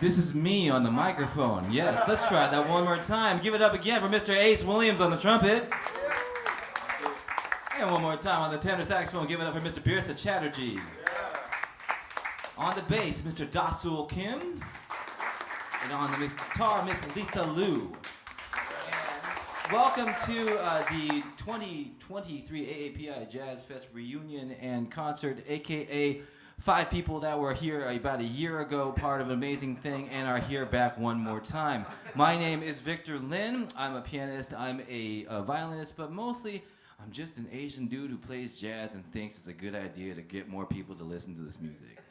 This is me on the microphone. Yes, let's try that one more time. Give it up again for Mr. Ace Williams on the trumpet. And one more time on the tenor saxophone. Give it up for Mr. Birsa Chatterjee. On the bass, Mr. Daseul Kim. And on the guitar, Miss Lisa Liu. And welcome to the 2023 AAPI Jazz Fest reunion and concert, aka 5 people that were here about a year ago, part of an amazing thing, and are here back one more time. My name is Victor Lin. I'm a pianist. I'm a violinist, but mostly I'm just an Asian dude who plays jazz and thinks it's a good idea to get more people to listen to this music.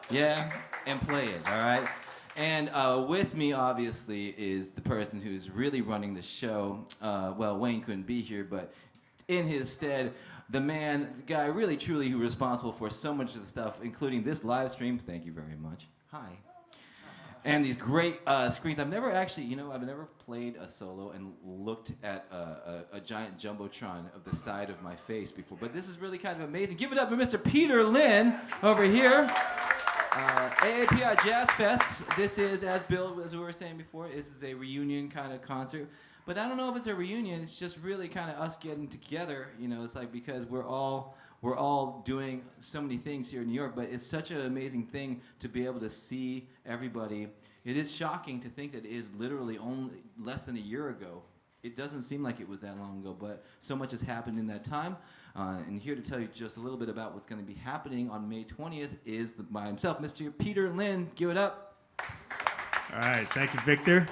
Yeah, and play it, all right? And with me, obviously, is the person who's really running the show. Well, Wayne couldn't be here, but in his stead, the man, the guy really truly who's responsible for so much of the stuff, including this live stream. Thank you very much. Hi. And these great screens. I've never actually, I've never played a solo and looked at a giant jumbotron of the side of my face before. But this is really kind of amazing. Give it up for Mr. Peter Lin over here. AAPI Jazz Fest. This is, as we were saying before, this is a reunion kind of concert. But I don't know if it's a reunion. It's just really kind of us getting together. It's like because we're all doing so many things here in New York. But it's such an amazing thing to be able to see everybody. It is shocking to think that it is literally only less than a year ago. It doesn't seem like it was that long ago, but so much has happened in that time. And here to tell you just a little bit about what's going to be happening on May 20th is by himself, Mr. Peter Lin. Give it up. All right, thank you, Victor.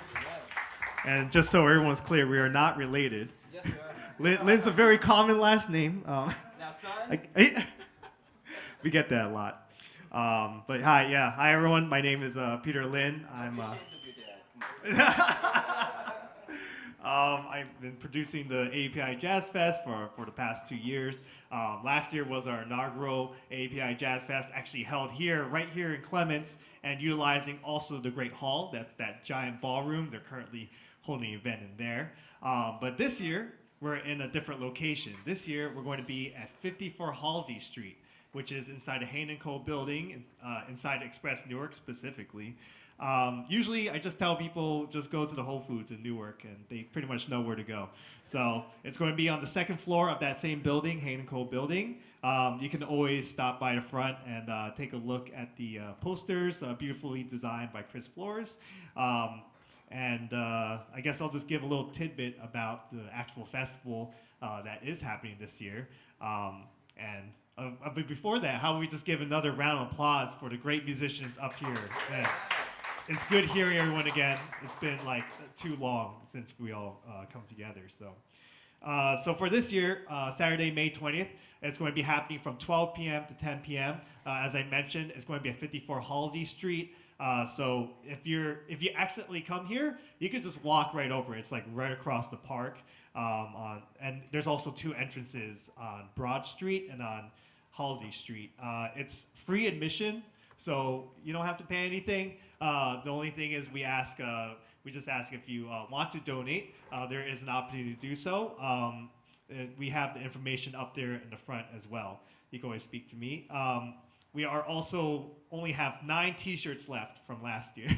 And just so everyone's clear, we are not related. Yes, we are. Lin's a very common last name. Now, son? We get that a lot. But hi everyone. My name is Peter Lin. I've been producing the AAPI Jazz Fest for the past 2 years. Last year was our inaugural AAPI Jazz Fest, actually held right here in Clements, and utilizing also the Great Hall. That's that giant ballroom. They're currently holding an event in there. But this year, we're in a different location. This year, we're going to be at 54 Halsey Street, which is inside a Hahne Co building, inside Express Newark specifically. Usually I just tell people just go to the Whole Foods in Newark and they pretty much know where to go. So it's going to be on the second floor of that same building, Hahne Co building. You can always stop by the front and take a look at the posters, beautifully designed by Chris Flores. And I guess I'll just give a little tidbit about the actual festival that is happening this year. But before that, how about we just give another round of applause for the great musicians up here. Man, it's good hearing everyone again. It's been like too long since we all come together. So for this year, Saturday, May 20th, it's going to be happening from 12 p.m. to 10 p.m. As I mentioned, it's going to be at 54 Halsey Street. So if you accidentally come here, you can just walk right over. It's like right across the park. And there's also 2 entrances on Broad Street and on Halsey Street. It's free admission, so you don't have to pay anything. The only thing is we just ask if you want to donate. There is an opportunity to do so. We have the information up there in the front as well. You can always speak to me. We are also only have 9 T-shirts left from last year,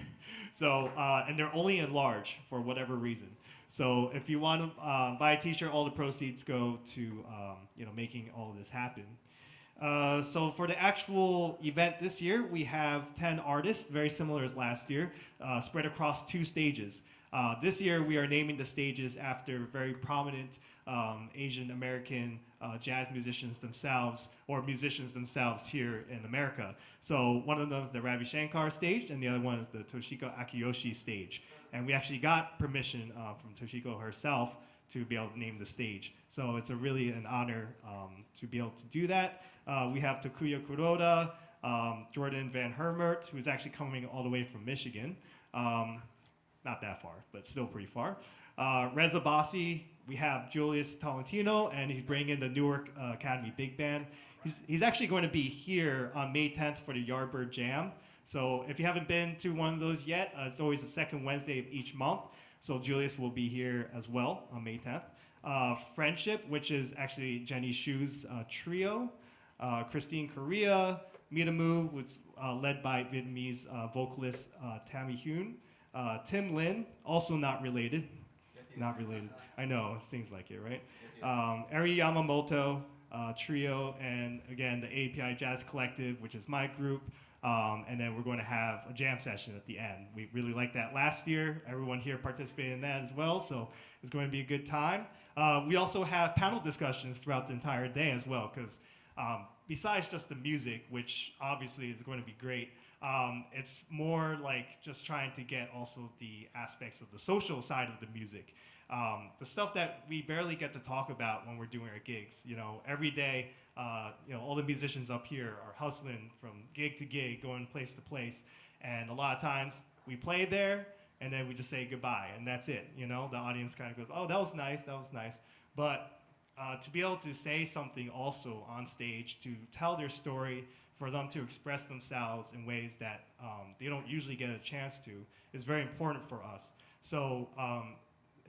so and they're only in large for whatever reason. So if you want to buy a T-shirt, all the proceeds go to making all of this happen. So for the actual event this year, we have 10 artists, very similar as last year, spread across 2 stages. This year, we are naming the stages after very prominent Asian American jazz musicians themselves, or musicians themselves here in America. So one of them is the Ravi Shankar stage, and the other one is the Toshiko Akiyoshi stage. And we actually got permission from Toshiko herself to be able to name the stage. So it's really an honor to be able to do that. We have Takuya Kuroda, Jordan Van Hermert, who's actually coming all the way from Michigan. Not that far, but still pretty far. Reza Bassi, we have Julius Tolentino, and he's bringing in the Newark Academy Big Band. He's actually going to be here on May 10th for the Yardbird Jam. So if you haven't been to one of those yet, it's always the second Wednesday of each month. So Julius will be here as well on May 10th. Friendship, which is actually Jenny Shu's trio. Christine Correa, Mitamu was led by Vietnamese vocalist Tammy Hoon. Tim Lin, also not related. Not related. I know, it seems like it, right? Eri Yamamoto trio, and again, the AAPI Jazz Collective, which is my group. And then we're going to have a jam session at the end. We really liked that last year. Everyone here participated in that as well, so it's going to be a good time. We also have panel discussions throughout the entire day as well, because besides just the music, which obviously is going to be great, it's more like just trying to get also the aspects of the social side of the music. The stuff that we barely get to talk about when we're doing our gigs. You know, every day, all the musicians up here are hustling from gig to gig, going place to place. And a lot of times we play there and then we just say goodbye and that's it. You know, the audience kind of goes, oh, that was nice, that was nice. But to be able to say something also on stage, to tell their story, for them to express themselves in ways that they don't usually get a chance to, is very important for us. So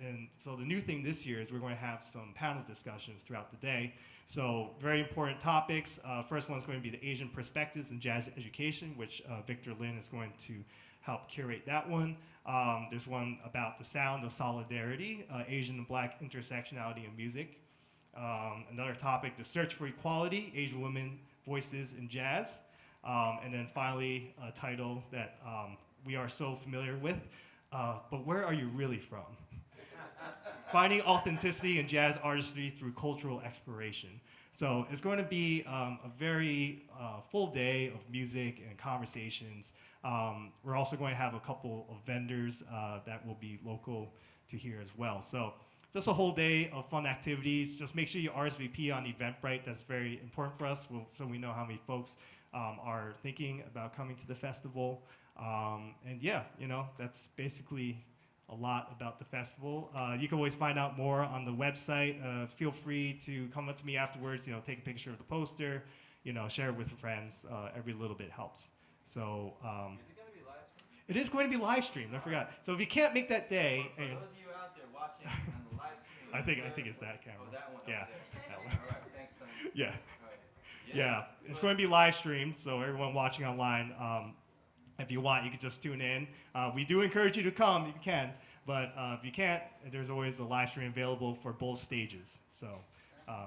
the new thing this year is we're going to have some panel discussions throughout the day. So very important topics. First one's going to be the Asian perspectives in jazz education, which Victor Lin is going to help curate that one. There's one about the sound of solidarity, Asian and Black intersectionality in music. Another topic, the search for equality, Asian women voices in jazz. And then finally, a title that we are so familiar with, but where are you really from? Finding authenticity in jazz artistry through cultural exploration. So it's going to be a very full day of music and conversations. We're also going to have a couple of vendors that will be local to here as well. So just a whole day of fun activities. Just make sure you RSVP on Eventbrite. That's very important for us, so we know how many folks are thinking about coming to the festival. And yeah, that's basically a lot about the festival. You can always find out more on the website. Feel free to come up to me afterwards, take a picture of the poster, share it with your friends. Every little bit helps. So Is it going to be live streamed? it is going to be live streamed, I forgot. So if you can't make that day, For those of you out there watching on the live stream. I think it's that camera. Oh, that one. Yeah, Okay. that one. All right, thanks, Tony. Yeah. All right. Yes. Yeah, it's going to be live streamed, so everyone watching online, if you want, you can just tune in. We do encourage you to come if you can, but if you can't, there's always a live stream available for both stages. So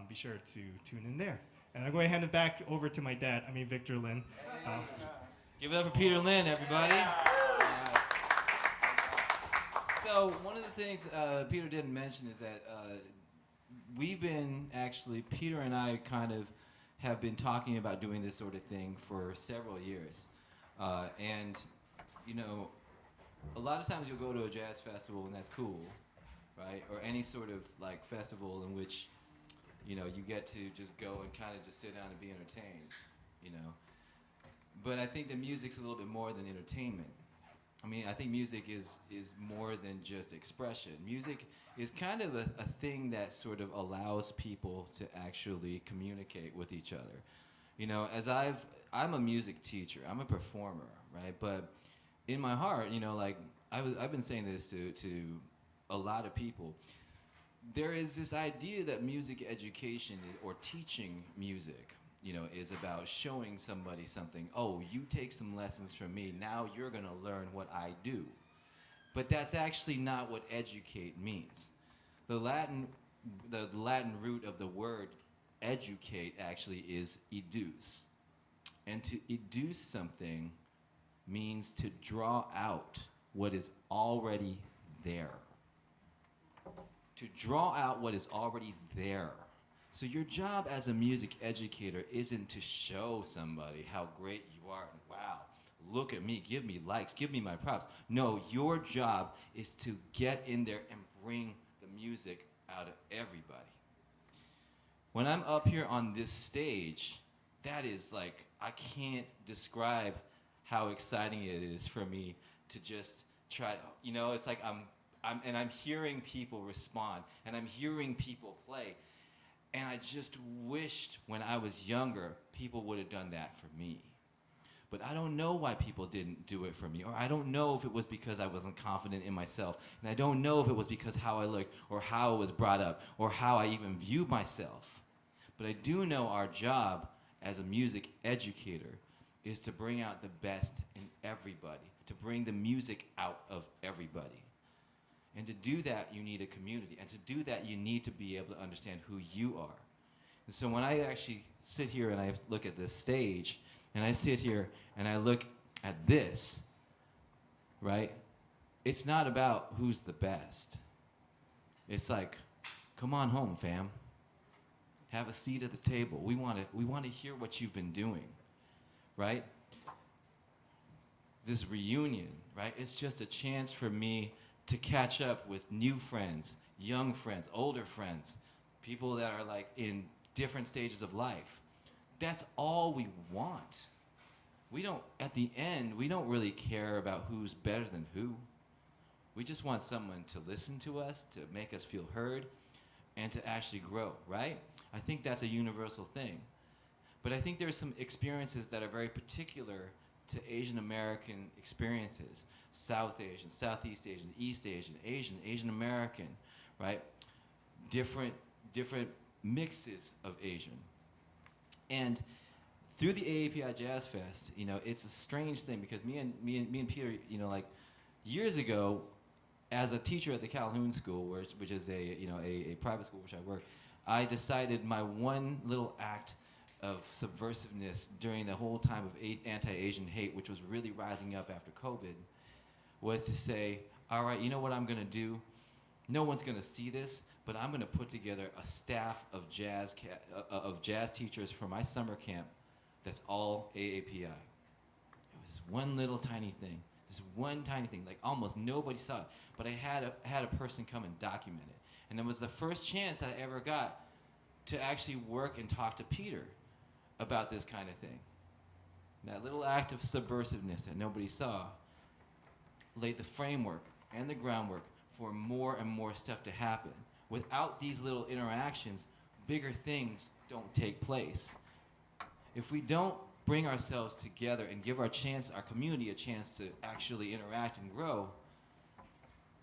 be sure to tune in there. And I'm going to hand it back over to my dad, Victor Lin. Give it up for Peter Lin, everybody. So one of the things Peter didn't mention is that we've been Peter and I kind of have been talking about doing this sort of thing for several years. And, a lot of times you'll go to a jazz festival and that's cool, right? Or any sort of festival in which, you get to just go and kind of just sit down and be entertained, But I think that music's a little bit more than entertainment. I think music is more than just expression. Music is kind of a thing that sort of allows people to actually communicate with each other. As I'm a music teacher, I'm a performer, right? But in my heart, I've been saying this to a lot of people. There is this idea that music education or teaching music, is about showing somebody something. Oh, you take some lessons from me, now you're gonna learn what I do. But that's actually not what educate means. The Latin root of the word educate actually is educe. And to educe something means to draw out what is already there. To draw out what is already there. So your job as a music educator isn't to show somebody how great you are and wow, look at me, give me likes, give me my props. No, your job is to get in there and bring the music out of everybody. When I'm up here on this stage, that is I can't describe how exciting it is for me to just try, it's like I'm hearing people respond and I'm hearing people play. And I just wished when I was younger, people would have done that for me. But I don't know why people didn't do it for me. Or I don't know if it was because I wasn't confident in myself. And I don't know if it was because how I looked or how I was brought up or how I even viewed myself. But I do know our job as a music educator is to bring out the best in everybody, to bring the music out of everybody. And to do that, you need a community. And to do that, you need to be able to understand who you are. And so when I actually sit here and I look at this stage, and I sit here and I look at this, right? It's not about who's the best. It's like, come on home, fam. Have a seat at the table. We want to hear what you've been doing, right? This reunion, right? It's just a chance for me to catch up with new friends, young friends, older friends, people that are like in different stages of life. That's all we want. At the end, we don't really care about who's better than who. We just want someone to listen to us, to make us feel heard, and to actually grow, right? I think that's a universal thing. But I think there's some experiences that are very particular to Asian American experiences. South Asian, Southeast Asian, East Asian, Asian American, right? Different mixes of Asian. And through the AAPI Jazz Fest, it's a strange thing because me and Peter, like years ago, as a teacher at the Calhoun School, which is a private school which I work, I decided my one little act of subversiveness during the whole time of anti-Asian hate, which was really rising up after COVID, was to say, all right, you know what I'm going to do? No one's going to see this, but I'm going to put together a staff of jazz teachers for my summer camp that's all AAPI. It was one little tiny thing. This one tiny thing, like almost nobody saw it, but I had a person come and document it. And it was the first chance I ever got to actually work and talk to Peter about this kind of thing. That little act of subversiveness that nobody saw laid the framework and the groundwork for more and more stuff to happen. Without these little interactions, bigger things don't take place. If we don't bring ourselves together and give our community a chance to actually interact and grow,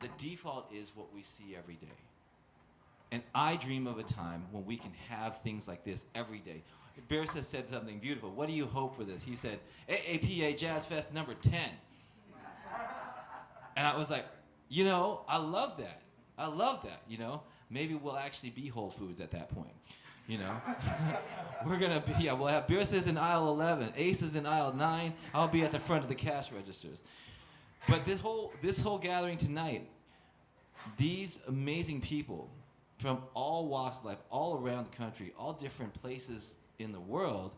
the default is what we see every day. And I dream of a time when we can have things like this every day. Birsa said something beautiful. What do you hope for this? He said, AAPI Jazz Fest number 10. And I was like, I love that. I love that, Maybe we'll actually be Whole Foods at that point, We're going to be, we'll have Birsa's in aisle 11, Ace's in aisle 9. I'll be at the front of the cash registers. But this whole gathering tonight, these amazing people from all walks of life, all around the country, all different places in the world,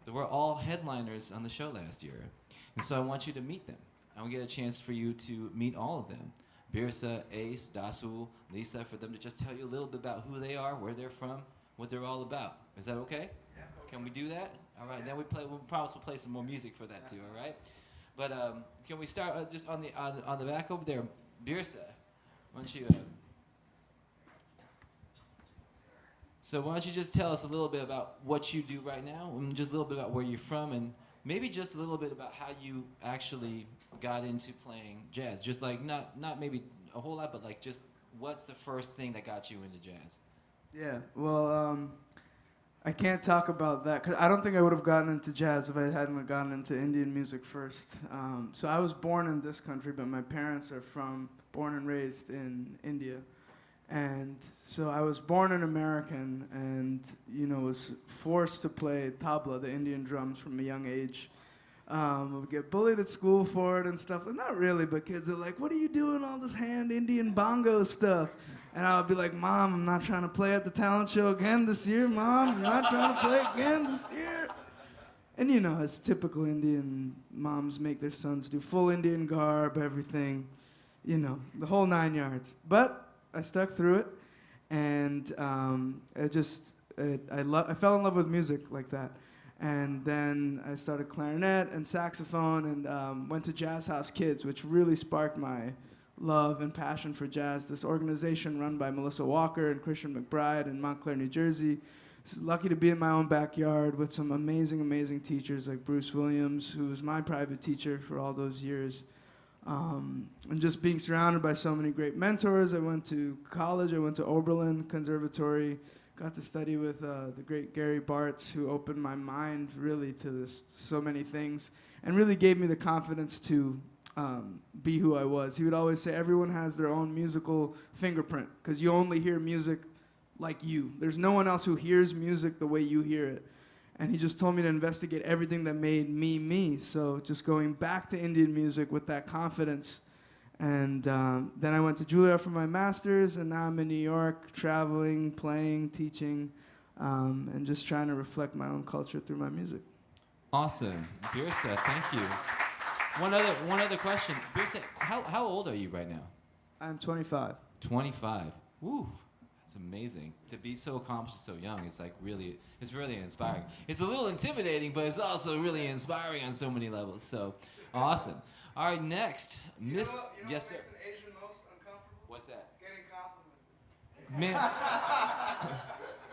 they were all headliners on the show last year. And so I want you to meet them. I want to get a chance for you to meet all of them. Birsa, Ace, Daseul, Lisa, for them to just tell you a little bit about who they are, where they're from, what they're all about. Is that okay? Yeah. Can we do that? All right. Then we'll promise we'll play some more music for that too. All right. But can we start just on the back over there, Birsa? Why don't you? So why don't you just tell us a little bit about what you do right now, and just a little bit about where you're from, and maybe just a little bit about how you actually got into playing jazz. Just like not maybe a whole lot, but like just what's the first thing that got you into jazz? Yeah, well, I can't talk about that because I don't think I would have gotten into jazz if I hadn't gotten into Indian music first. So I was born in this country, but my parents are born and raised in India. And so I was born an American and, was forced to play tabla, the Indian drums, from a young age. I would get bullied at school for it and stuff. Not really, but kids are like, what are you doing all this hand Indian bongo stuff? And I would be like, Mom, I'm not trying to play at the talent show again this year, Mom. I'm not trying to play again this year. And as typical Indian moms make their sons do full Indian garb, everything, the whole 9 yards. But I stuck through it, and I fell in love with music like that. And then I started clarinet and saxophone and went to Jazz House Kids, which really sparked my love and passion for jazz. This organization run by Melissa Walker and Christian McBride in Montclair, New Jersey. I was lucky to be in my own backyard with some amazing, amazing teachers like Bruce Williams, who was my private teacher for all those years. And just being surrounded by so many great mentors. I went to college. I went to Oberlin Conservatory, got to study with the great Gary Bartz, who opened my mind really to so many things, and really gave me the confidence to be who I was. He would always say, everyone has their own musical fingerprint, because you only hear music like you. There's no one else who hears music the way you hear it. And he just told me to investigate everything that made me me. So just going back to Indian music with that confidence. And then I went to Juilliard for my master's, and now I'm in New York, traveling, playing, teaching, and just trying to reflect my own culture through my music. Awesome. Birsa, thank you. One other question. Birsa, how old are you right now? I'm 25. 25. Woo. That's amazing. To be so accomplished so young, it's really inspiring. It's a little intimidating, but it's also really inspiring on so many levels. So, awesome. All right, next, Miss. You know Yes, sir. what makes an Asian most uncomfortable? What's that? It's getting complimented. Man,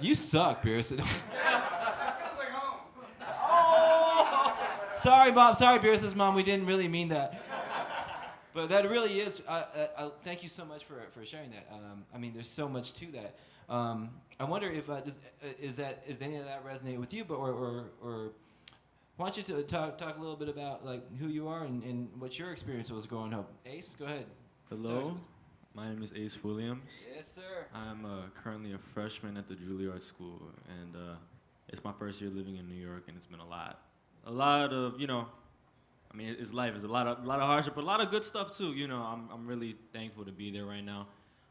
you suck, Birsa. It feels like home. Oh! Sorry, Mom. Sorry, Birsa's mom. We didn't really mean that. But that really is. Thank you so much for sharing that. I mean, there's so much to that. I wonder if does any of that resonate with you? But or why don't you talk a little bit about like who you are and what your experience was growing up? Ace, go ahead. Hello, my name is Ace Williams. Yes, sir. I'm currently a freshman at the Juilliard School, and it's my first year living in New York, and it's been a lot of I mean, it's life. It's a lot of hardship, but a lot of good stuff too. I'm really thankful to be there right now.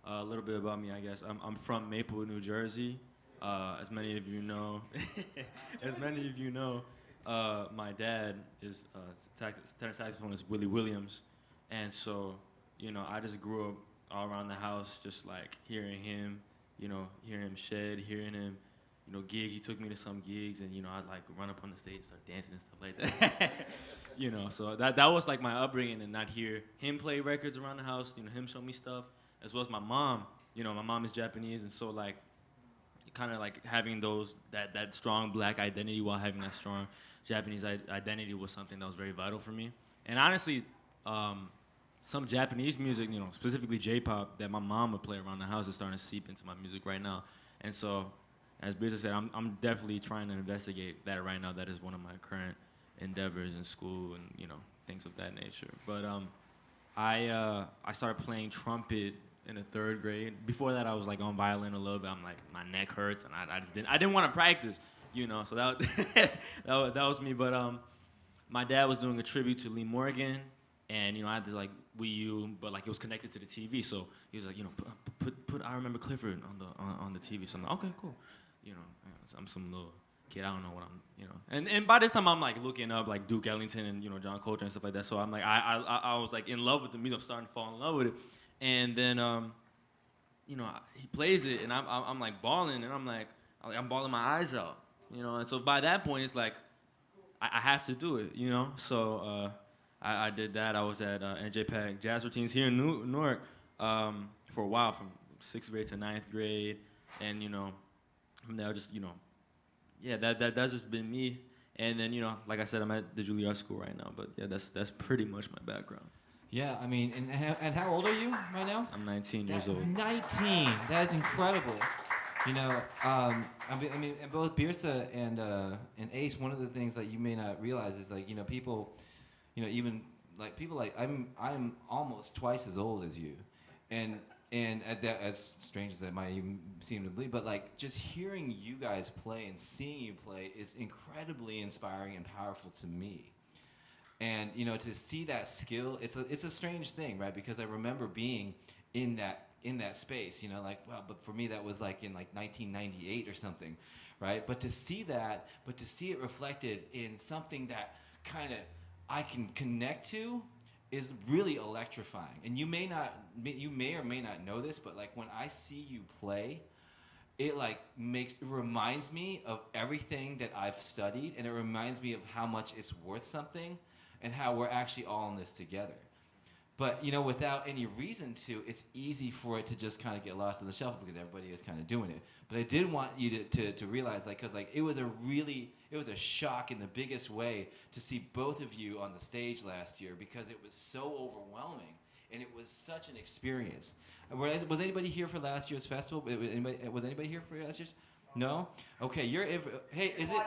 A little bit about me, I guess. I'm from Maplewood, New Jersey. As many of you know, my dad is tenor saxophonist Willie Williams, and so I just grew up all around the house, just like hearing him, hearing him shed, hearing him, gig. He took me to some gigs, and I'd like run up on the stage, start dancing and stuff like that. So that was like my upbringing, and not hear him play records around the house, him show me stuff, as well as my mom. My mom is Japanese, and so like kind of like having that strong black identity while having that strong Japanese identity was something that was very vital for me. And honestly, some Japanese music, specifically J-pop, that my mom would play around the house is starting to seep into my music right now. And so, as Birsa said, I'm definitely trying to investigate that right now. That is one of my current endeavors in school and things of that nature. But I started playing trumpet in the 3rd grade. Before that, I was like on violin a little bit. I'm like, my neck hurts, and I didn't want to practice, So that that was me. But my dad was doing a tribute to Lee Morgan, and I had to like Wii U, but like it was connected to the TV. So he was like, put I Remember Clifford on the TV. So I'm like, okay, cool. I'm some little kid. I don't know what I'm, And by this time I'm like looking up like Duke Ellington and John Coltrane and stuff like that. So I'm like I was like in love with the music. I'm starting to fall in love with it. And then he plays it, and I'm like bawling, and I'm bawling my eyes out, And so by that point it's like I have to do it, So I did that. I was at NJPAC Jazz Routines here in Newark for a while, from 6th grade to 9th grade, and from there I just that's just been me. And then like I said, I'm at the Juilliard School right now, but yeah, that's pretty much my background. Yeah, I mean, and how old are you right now? I'm 19 years old. 19. That is incredible. I mean, and both Birsa and Ace, one of the things that you may not realize is like, people, even like people like I'm almost twice as old as you, and at that, as strange as that might even seem to believe, but like just hearing you guys play and seeing you play is incredibly inspiring and powerful to me. And to see that skill, it's a strange thing, right? Because I remember being in that space, like, wow, but for me that was like in like 1998 or something, right? But to see it reflected in something that kind of I can connect to is really electrifying. And you may or may not know this, but like when I see you play, it like reminds me of everything that I've studied, and it reminds me of how much it's worth something, and how we're actually all in this together. But without any reason to, it's easy for it to just kind of get lost on the shelf because everybody is kind of doing it. But I did want you to realize, like, because like it was a shock in the biggest way to see both of you on the stage last year, because it was so overwhelming and it was such an experience. Was anybody here for last year's festival? Was anybody here for last year's? No? Okay, hey, is it?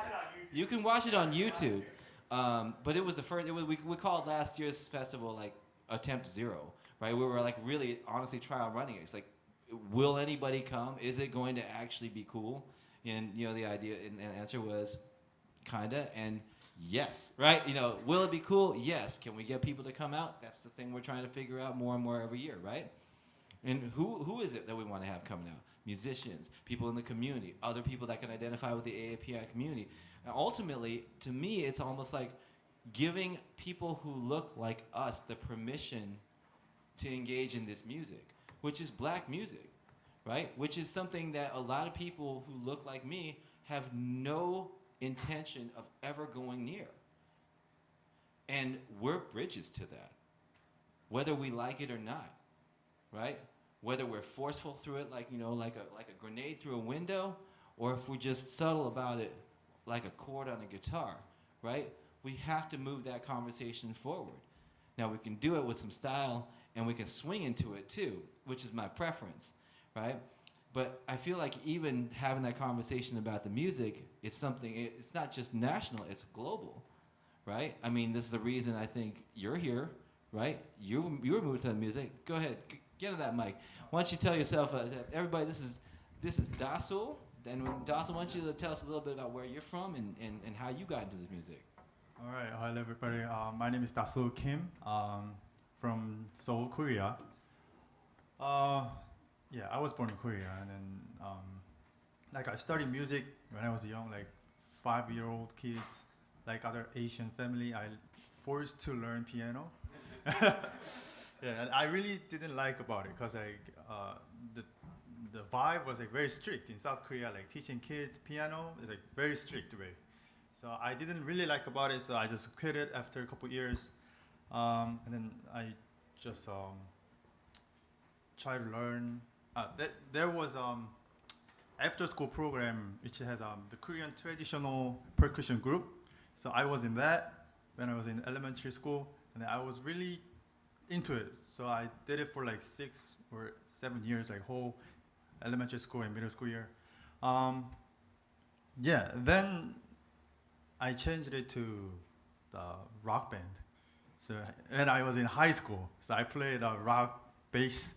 You can watch it on YouTube. But it was the first. We called last year's festival like Attempt Zero, right? We were like really honestly trial running it. It's like, will anybody come? Is it going to actually be cool? And the idea and answer was kinda and yes, right? Will it be cool? Yes. Can we get people to come out? That's the thing we're trying to figure out more and more every year, right? And who is it that we want to have coming out? Musicians, people in the community, other people that can identify with the AAPI community. And ultimately, to me, it's almost like giving people who look like us the permission to engage in this music, which is black music, right? Which is something that a lot of people who look like me have no intention of ever going near. And we're bridges to that, whether we like it or not, right? Whether we're forceful through it, like a grenade through a window, or if we're just subtle about it, like a chord on a guitar, right? We have to move that conversation forward. Now we can do it with some style, and we can swing into it too, which is my preference, right? But I feel like even having that conversation about the music, it's not just national, it's global, right? I mean, this is the reason I think you're here, right? You were moved to the music. Go ahead, get on that mic. Why don't you tell yourself, everybody, this is Daseul. And Daseul, why don't you tell us a little bit about where you're from and how you got into this music? All right, hello everybody. My name is Daseul Kim, from Seoul, Korea. Yeah, I was born in Korea, and then I studied music when I was young, like 5-year-old kids, like other Asian family. I forced to learn piano. Yeah, and I really didn't like about it because the vibe was like very strict in South Korea. Like teaching kids piano is like very strict way. So I didn't really like about it. So I just quit it after a couple years, and then I just try to learn. There was after school program which has the Korean traditional percussion group. So I was in that when I was in elementary school, and I was really into it. So I did it for like 6 or 7 years, like whole elementary school and middle school year. Yeah, then I changed it to the rock band. So and I was in high school, so I played rock bass.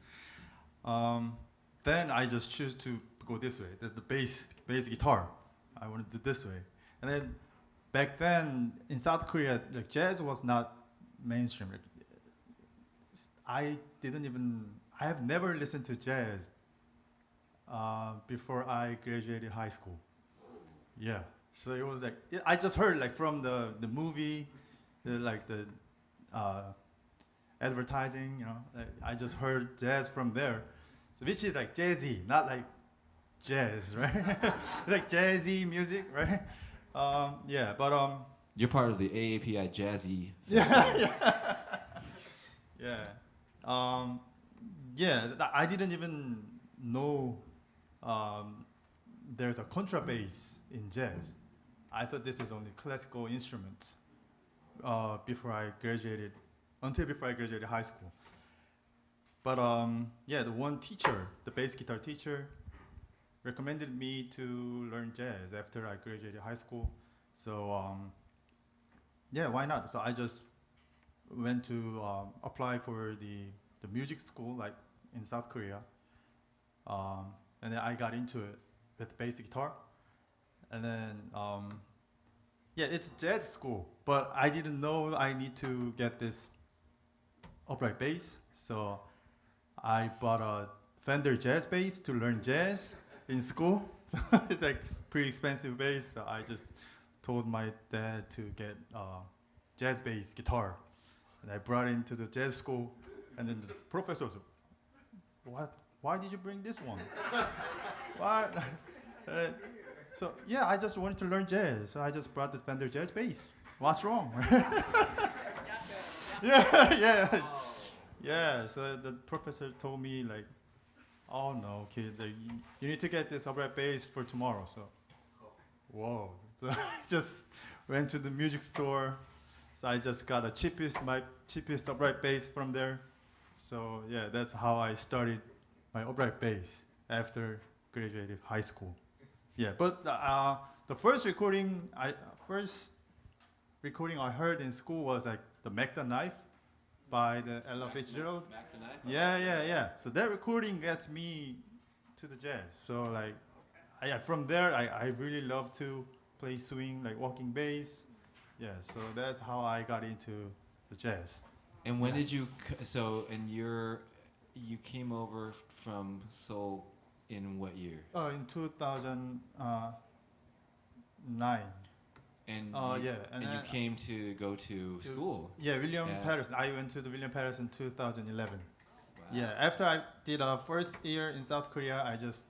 Then I just choose to go this way, the bass guitar. I want to do this way. And then back then in South Korea, like jazz was not mainstream. Like, I have never listened to jazz before I graduated high school. Yeah, so it was like, I just heard like from the movie, the advertising, like, I just heard jazz from there. So which is like jazzy, not like jazz, right? It's like jazzy music, right? Yeah, but You're part of the AAPI Jazzy. yeah. I didn't even know there's a contrabass in jazz. I thought this is only classical instruments until before I graduated high school. But the one teacher, the bass guitar teacher, recommended me to learn jazz after I graduated high school. So why not? So I just went to apply for the music school like in South Korea, and then I got into it with bass guitar, and then it's jazz school, but I didn't know I need to get this upright bass, so I bought a Fender jazz bass to learn jazz in school. It's like pretty expensive bass, so I just told my dad to get jazz bass guitar. And I brought it into the jazz school, and then the professor was, "What? Why did you bring this one? Why?" So I just wanted to learn jazz, so I just brought this Fender jazz bass. What's wrong? Yeah. So the professor told me like, "Oh no, kids, you need to get this upright bass for tomorrow." So, whoa! So I just went to the music store. So I just got my cheapest upright bass from there. So that's how I started my upright bass after graduated high school. Yeah, but the first recording I heard in school was like the Mac the Knife by the Ella Fitzgerald. Mac the Knife? Yeah. So that recording gets me to the jazz. So like, from there I really love to play swing, like walking bass. Yeah, so that's how I got into the jazz. And when did you, you came over from Seoul in what year? In 2009. And and you came to go to school. Yeah, William Yeah. Patterson. I went to the William Patterson in 2011. Wow. Yeah, after I did a first year in South Korea, I just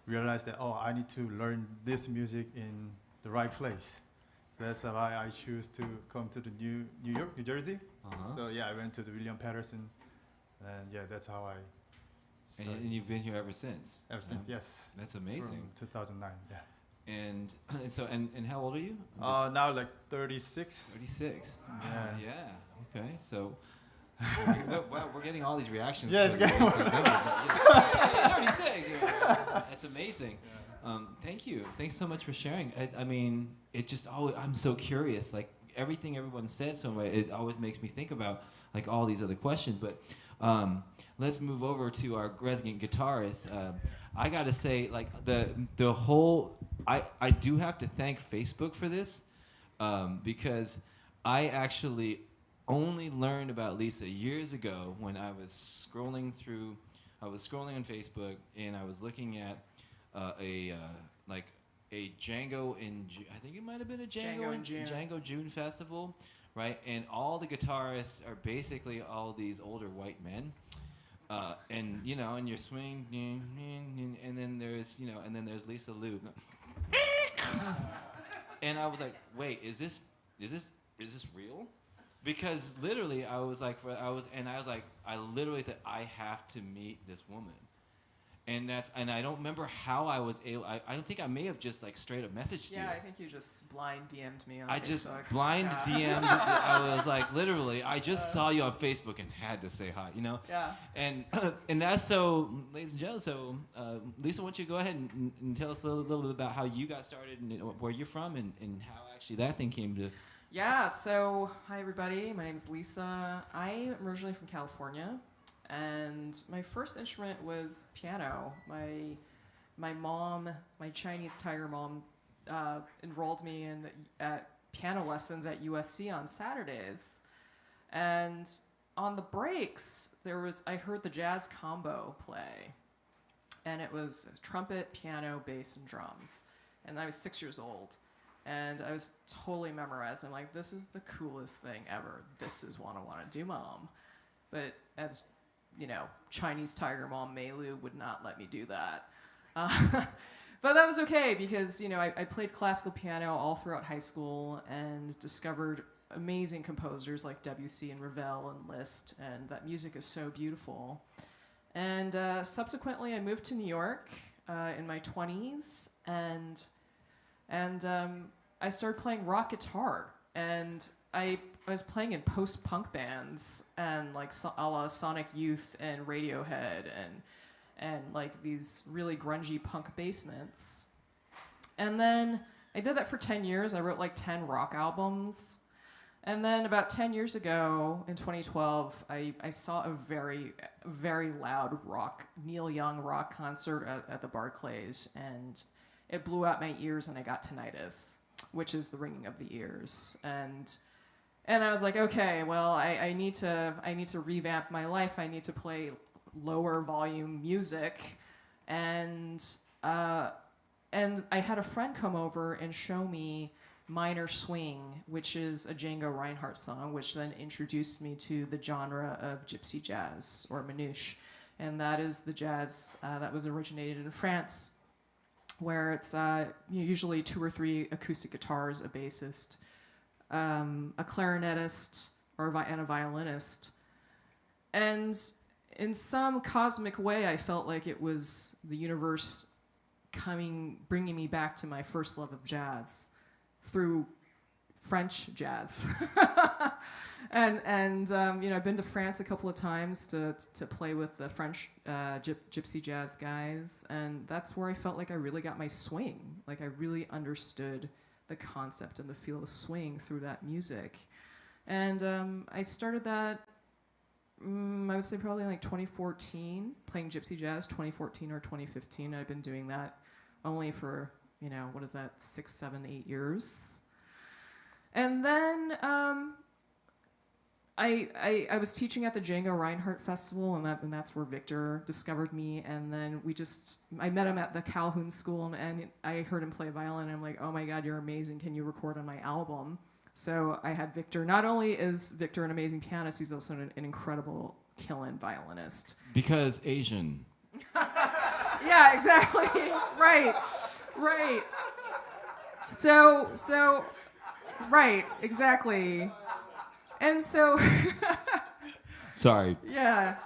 realized that I need to learn this music in the right place. So that's why I choose to come to the New York, New Jersey. Uh-huh. So yeah, I went to the William Patterson, and yeah, that's how I started. And you've been here ever since. Ever since, yes. That's amazing. From 2009, yeah. And so how old are you? Now like 36. 36. Yeah. Yeah. Okay. So we're getting all these reactions. Yeah, it's from getting the 36. That's amazing. Thank you. Thanks so much for sharing. I mean, it just always, I'm so curious. Like everything everyone said, it always makes me think about like all these other questions. But let's move over to our resident guitarist. I gotta say, like the whole, I do have to thank Facebook for this, because I actually only learned about Lisa years ago when I was scrolling on Facebook and I was looking at a Django in June, I think it might have been a Django June festival, right? And all the guitarists are basically all these older white men. And and you're swinging, and then there's Lisa Lu, and I was like, wait, is this real? Because literally, I literally thought I have to meet this woman, and I don't remember how I was able. I don't think I may have just like straight up messaged you. Yeah, I think you just blind DM'd me on Facebook. I just blind DM'd. I was like, literally, I just saw you on Facebook and had to say hi, Yeah. And that's so, ladies and gentlemen. So, Lisa, why don't you go ahead and tell us a little bit about how you got started and where you're from and how actually that thing came to. Yeah. So, hi everybody. My name is Lisa. I am originally from California. And my first instrument was piano. My mom, my Chinese tiger mom, enrolled me at piano lessons at USC on Saturdays. And on the breaks, I heard the jazz combo play. And it was trumpet, piano, bass, and drums. And I was 6 years old. And I was totally memorized. I'm like, this is the coolest thing ever. This is what I want to do, Mom. But as Chinese tiger mom Mei Lu would not let me do that. But that was okay because, I played classical piano all throughout high school and discovered amazing composers like Debussy and Ravel and Liszt, and that music is so beautiful. And subsequently, I moved to New York in my 20s, and I started playing rock guitar, and I was playing in post-punk bands and like a la Sonic Youth and Radiohead and like these really grungy punk basements. And then I did that for 10 years. I wrote like 10 rock albums. And then about 10 years ago, in 2012, I saw a very, very loud Neil Young rock concert at the Barclays, and it blew out my ears and I got tinnitus, which is the ringing of the ears. And I was like, okay, well, I need to revamp my life. I need to play lower volume music, and I had a friend come over and show me Minor Swing, which is a Django Reinhardt song, which then introduced me to the genre of gypsy jazz or manouche, and that is the jazz that was originated in France, where it's usually 2 or 3 acoustic guitars, a bassist, a clarinetist, and a violinist. And in some cosmic way, I felt like it was the universe bringing me back to my first love of jazz through French jazz. and I've been to France a couple of times to play with the French gypsy jazz guys, and that's where I felt like I really got my swing. Like I really understood the concept and the feel of swing through that music. And I started that, I would say probably like 2014, playing gypsy jazz, 2014 or 2015. I've been doing that only for, 6, 7, 8 years. And then I was teaching at the Django Reinhardt Festival, and that's where Victor discovered me. And then I met him at the Calhoun School, and I heard him play violin, and I'm like, oh my God, you're amazing. Can you record on my album? So I had Victor. Not only is Victor an amazing pianist, he's also an incredible killin' violinist. Because Asian. Yeah, exactly. Right. So, right, exactly. And so, Sorry. yeah.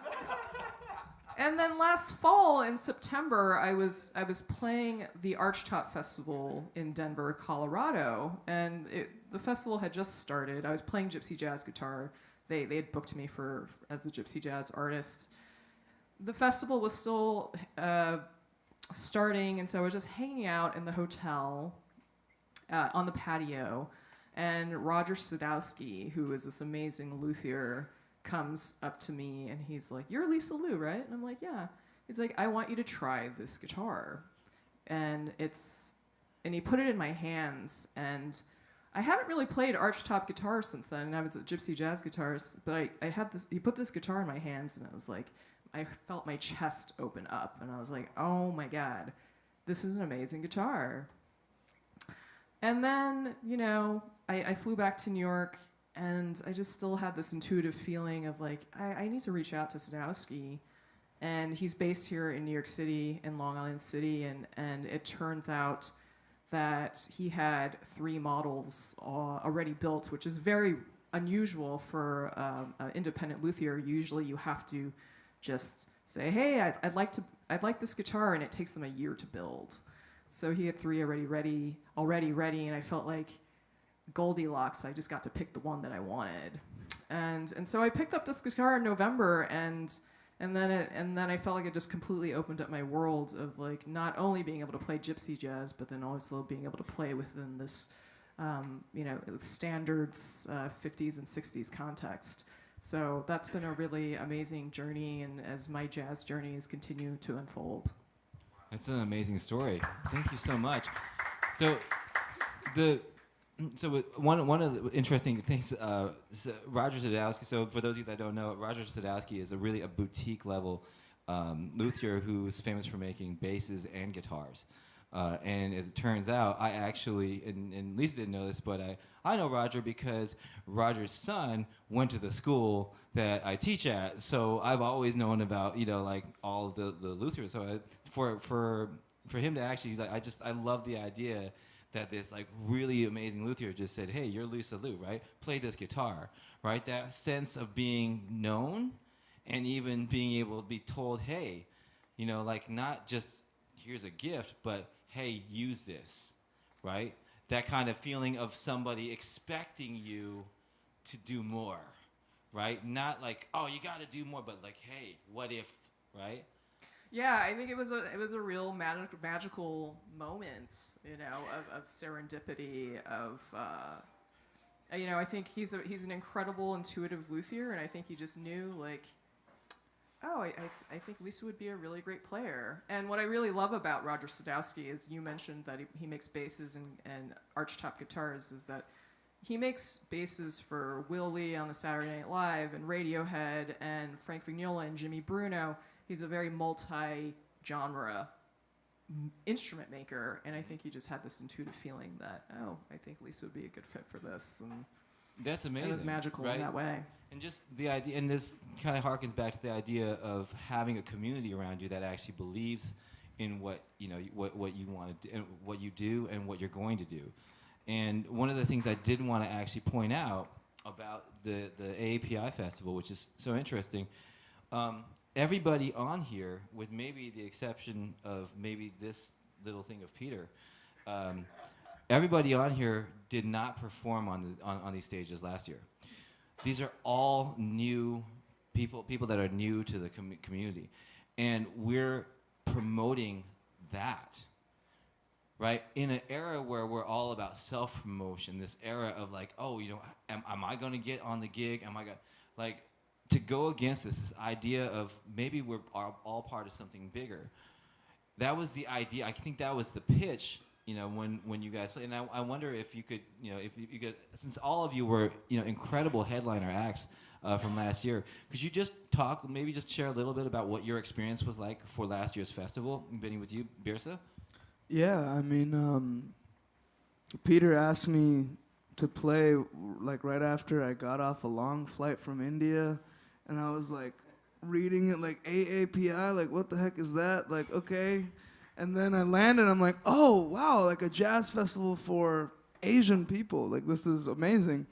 And then last fall in September, I was playing the Archtop Festival in Denver, Colorado, and the festival had just started. I was playing gypsy jazz guitar. They had booked me as a gypsy jazz artist. The festival was still starting, and so I was just hanging out in the hotel on the patio, and Roger Sadowski, who is this amazing luthier, comes up to me and he's like, "You're Lisa Lu, right?" And I'm like, "Yeah." He's like, "I want you to try this guitar." And he put it in my hands, and I haven't really played archtop guitar since then. I was a gypsy jazz guitarist, but I had this. He put this guitar in my hands, and it was like, I felt my chest open up, and I was like, "Oh my God, this is an amazing guitar." And then, I flew back to New York, and I just still had this intuitive feeling of like, I need to reach out to Sadowski. And he's based here in New York City, in Long Island City, and it turns out that he had 3 models already built, which is very unusual for an independent luthier. Usually you have to just say, "Hey, I'd like this guitar," and it takes them a year to build. So he had 3 already ready, and I felt like Goldilocks. I just got to pick the one that I wanted, and so I picked up this guitar in November, and then I felt like it just completely opened up my world of like not only being able to play gypsy jazz, but then also being able to play within this, standards 50s and 60s context. So that's been a really amazing journey, and as my jazz journey has continued to unfold. That's an amazing story. Thank you so much. So one of the interesting things, Roger Sadowski. So for those of you that don't know, Roger Sadowski is a boutique level luthier who's famous for making basses and guitars. And as it turns out, I actually, and Lisa didn't know this, but I know Roger because Roger's son went to the school that I teach at. So I've always known about, like all of the luthiers. So for him to actually, I love the idea that this like really amazing luthier just said, "Hey, you're Lisa Lu, right? Play this guitar," right? That sense of being known and even being able to be told, "Hey, like not just here's a gift, but hey, use this," right? That kind of feeling of somebody expecting you to do more, right? Not like, "Oh, you got to do more," but like, "Hey, what if," right? Yeah, I think it was a real magical moment, of serendipity. I think he's an incredible intuitive luthier, and I think he just knew like, oh, I think Lisa would be a really great player. And what I really love about Roger Sadowski is you mentioned that he makes basses and archtop guitars, is that he makes basses for Will Lee on the Saturday Night Live and Radiohead and Frank Vignola and Jimmy Bruno. He's a very multi-genre instrument maker, and I think he just had this intuitive feeling that, oh, I think Lisa would be a good fit for this. And that's amazing. It was magical, right? In that way. And just the idea, and this kind of harkens back to the idea of having a community around you that actually believes in what you want to do, and what you do, and what you're going to do. And one of the things I did want to actually point out about the AAPI Festival, which is so interesting. Everybody on here, with maybe the exception of maybe this little thing of Peter, everybody on here did not perform on these stages last year. These are all new people that are new to the community. And we're promoting that, right? In an era where we're all about self-promotion, this era of like, oh, you know, am I gonna get on the gig? Am I gonna, like, to go against this idea of maybe we're all part of something bigger. That was the idea. I think that was the pitch, you know, when you guys played. And I wonder if you could, you know, if you could, since all of you were, you know, incredible headliner acts from last year, could you just talk, maybe just share a little bit about what your experience was like for last year's festival, beginning with you, Birsa? Yeah, I mean, Peter asked me to play like right after I got off a long flight from India, and I was like reading it like AAPI, like what the heck is that? Like, okay. And then I landed, I'm like, oh wow, like a jazz festival for Asian people. Like this is amazing.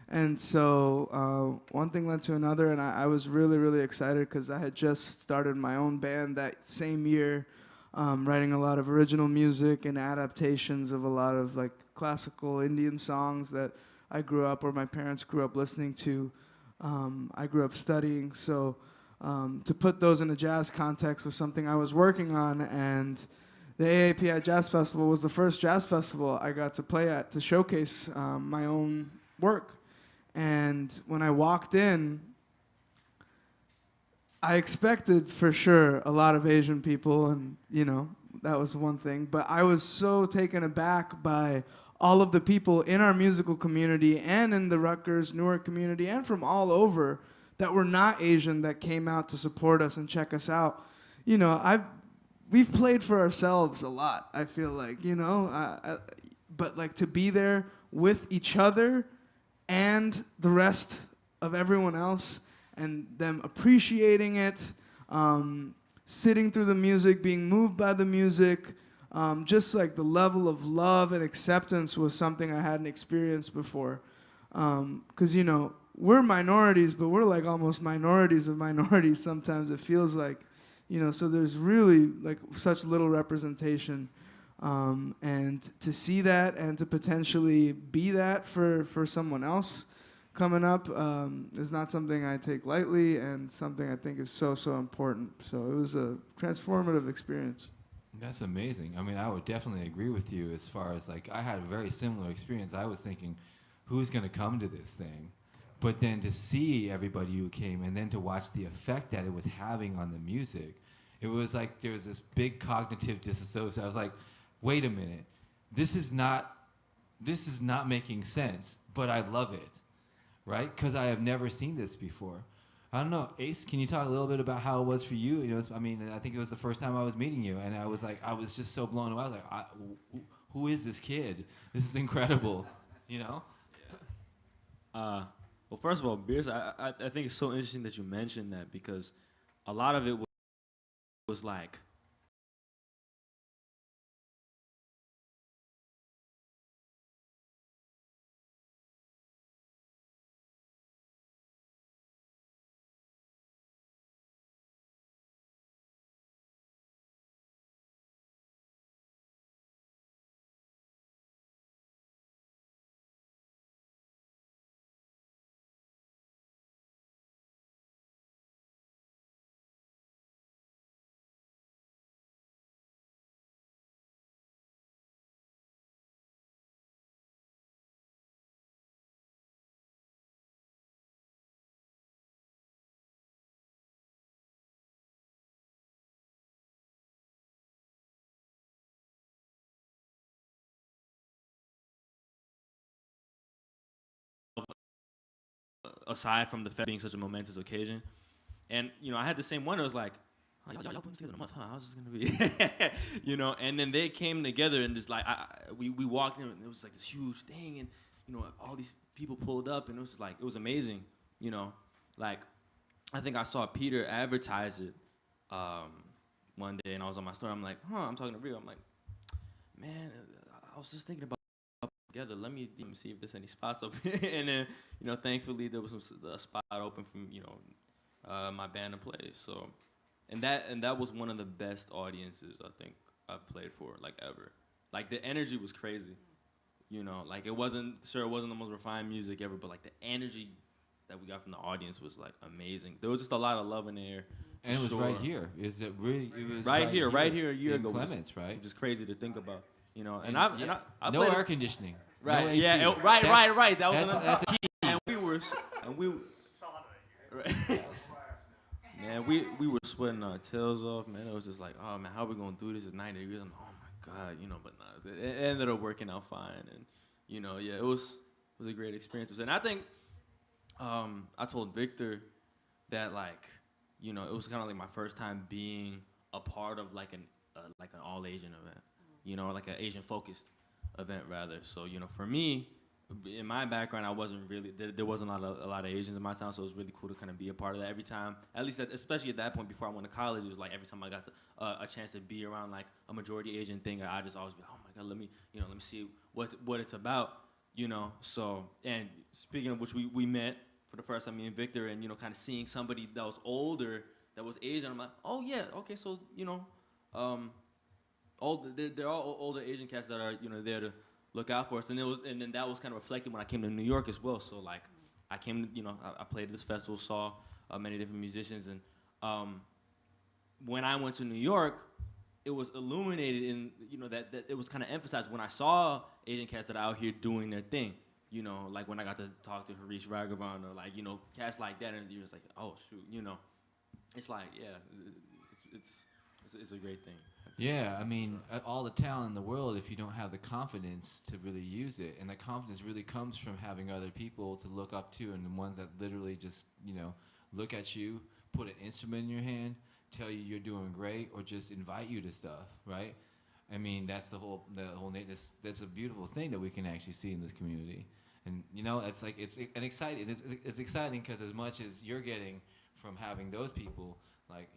And so one thing led to another, and I was really, really excited because I had just started my own band that same year, writing a lot of original music and adaptations of a lot of like classical Indian songs that I grew up or my parents grew up listening to. I grew up studying, so to put those in a jazz context was something I was working on, and the AAPI Jazz Festival was the first jazz festival I got to play at to showcase my own work. And when I walked in, I expected for sure a lot of Asian people, and you know, that was one thing, but I was so taken aback by all of the people in our musical community and in the Rutgers, Newark community and from all over that were not Asian that came out to support us and check us out. You know, we've played for ourselves a lot, I feel like, you know, but like to be there with each other and the rest of everyone else and them appreciating it, sitting through the music, being moved by the music, just like the level of love and acceptance was something I hadn't experienced before. 'Cause you know, we're minorities, but we're like almost minorities of minorities sometimes, it feels like. You know, so there's really like such little representation. And to see that and to potentially be that for someone else coming up is not something I take lightly and something I think is so, so important. So it was a transformative experience. That's amazing. I mean, I would definitely agree with you as far as like, I had a very similar experience. I was thinking, who's gonna come to this thing? But then to see everybody who came and then to watch the effect that it was having on the music, it was like there was this big cognitive disassociation. I was like, wait a minute, this is not making sense, but I love it, right? Because I have never seen this before. I don't know, Ace, can you talk a little bit about how it was for you? You know, I mean, I think it was the first time I was meeting you, and I was just so blown away. I was like, who is this kid? This is incredible, you know? Well, first of all, Birsa, I think it's so interesting that you mentioned that because a lot of it was like, aside from the fact being such a momentous occasion, and you know, I had the same wonder. I was like, oh, y'all putting this together in a month, huh? How's this gonna be? You know, and then they came together and just like we walked in and it was like this huge thing, and you know, all these people pulled up and it was just like, it was amazing. You know, like I think I saw Peter advertise it one day, and I was on my story. I'm like, I'm talking to Rio. I'm like, man, I was just thinking about together. Let me see if there's any spots open. And then, you know, thankfully there was a spot open from, you know, my band to play. So, and that was one of the best audiences I think I've played for like ever. Like the energy was crazy. You know, like it wasn't the most refined music ever, but like the energy that we got from the audience was like amazing. There was just a lot of love in the air. And it was right here. Is it really? It was right here a year in ago. Clements, right? Which is crazy to think about, you know. And yeah, I no air conditioning. Right. No AC. Yeah. Right. That was That's a key. and we right. Man, we were sweating our tails off, man. It was just like, oh man, how are we gonna do this? It's 90 degrees. I'm like, oh my god, you know. But nah, it ended up working out fine, and you know, yeah, it was a great experience. And I think I told Victor that like, you know, it was kind of like my first time being a part of like an all Asian event, you know, like an Asian focused event rather. So you know, for me, in my background, I wasn't really there wasn't a lot of Asians in my town, so it was really cool to kind of be a part of that every time. At least, especially at that point before I went to college, it was like every time I got a chance to be around like a majority Asian thing, I just always be, oh my god, let me see what it's about, you know. So, and speaking of which, we met for the first time, me and Victor, and you know, kind of seeing somebody that was older, that was Asian. I'm like, oh yeah, okay, so you know, they're all older Asian cats that are there to look out for us, and then that was kind of reflected when I came to New York as well. So like, I came, I played at this festival, saw many different musicians, and when I went to New York, it was illuminated in that it was kind of emphasized when I saw Asian cats that are out here doing their thing. Like when I got to talk to Harish Raghavan or like cats like that, and you're just like, oh shoot, it's like it's a great thing. Yeah, I mean, all the talent in the world, if you don't have the confidence to really use it, and the confidence really comes from having other people to look up to, and the ones that literally just, look at you, put an instrument in your hand, tell you you're doing great, or just invite you to stuff, right? I mean, that's that's a beautiful thing that we can actually see in this community, and it's like it's exciting because as much as you're getting from having those people, like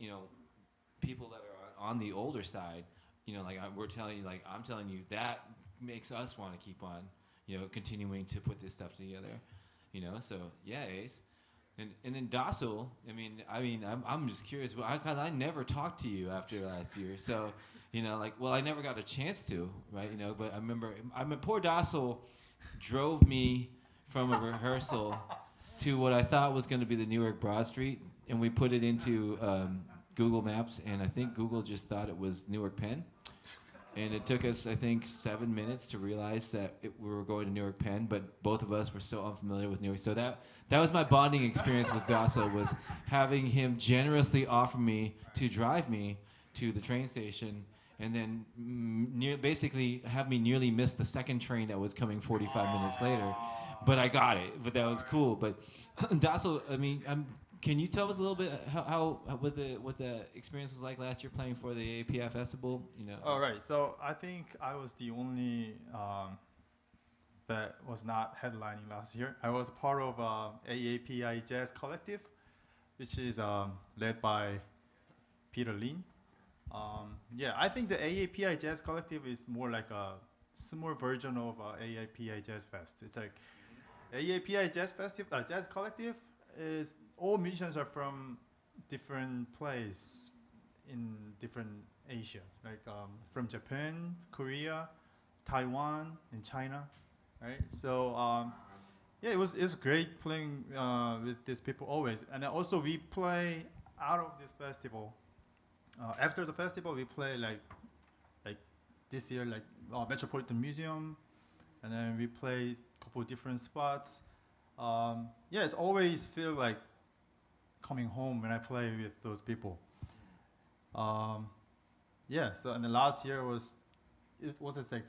people that are on the older side, I'm telling you that makes us want to keep on, continuing to put this stuff together, So yeah, Ace, and then Daseul. I'm just curious. Well, I never talked to you after last year, so I never got a chance to, right? But I remember poor Daseul drove me from a rehearsal to what I thought was going to be the Newark Broad Street, and we put it into Google Maps, and I think Google just thought it was Newark Penn. And it took us, I think, 7 minutes to realize that we were going to Newark Penn, but both of us were so unfamiliar with Newark. So that was my bonding experience with Daseul, was having him generously offer me to drive me to the train station, and then basically have me nearly miss the second train that was coming 45 minutes later. But I got it, but that was cool. But Daseul, can you tell us a little bit what the experience was like last year playing for the AAPI festival? All right. So I think I was the only that was not headlining last year. I was part of AAPI Jazz Collective, which is led by Peter Lin. I think the AAPI Jazz Collective is more like a small version of AAPI Jazz Fest. It's like AAPI Jazz Jazz Collective is all musicians are from different places in different Asia, like from Japan, Korea, Taiwan, and China, right? So it was great playing with these people always, and then also we play out of this festival. After the festival, we play like this year Metropolitan Museum, and then we play a couple of different spots. It's always feel like coming home when I play with those people. So and the last year was like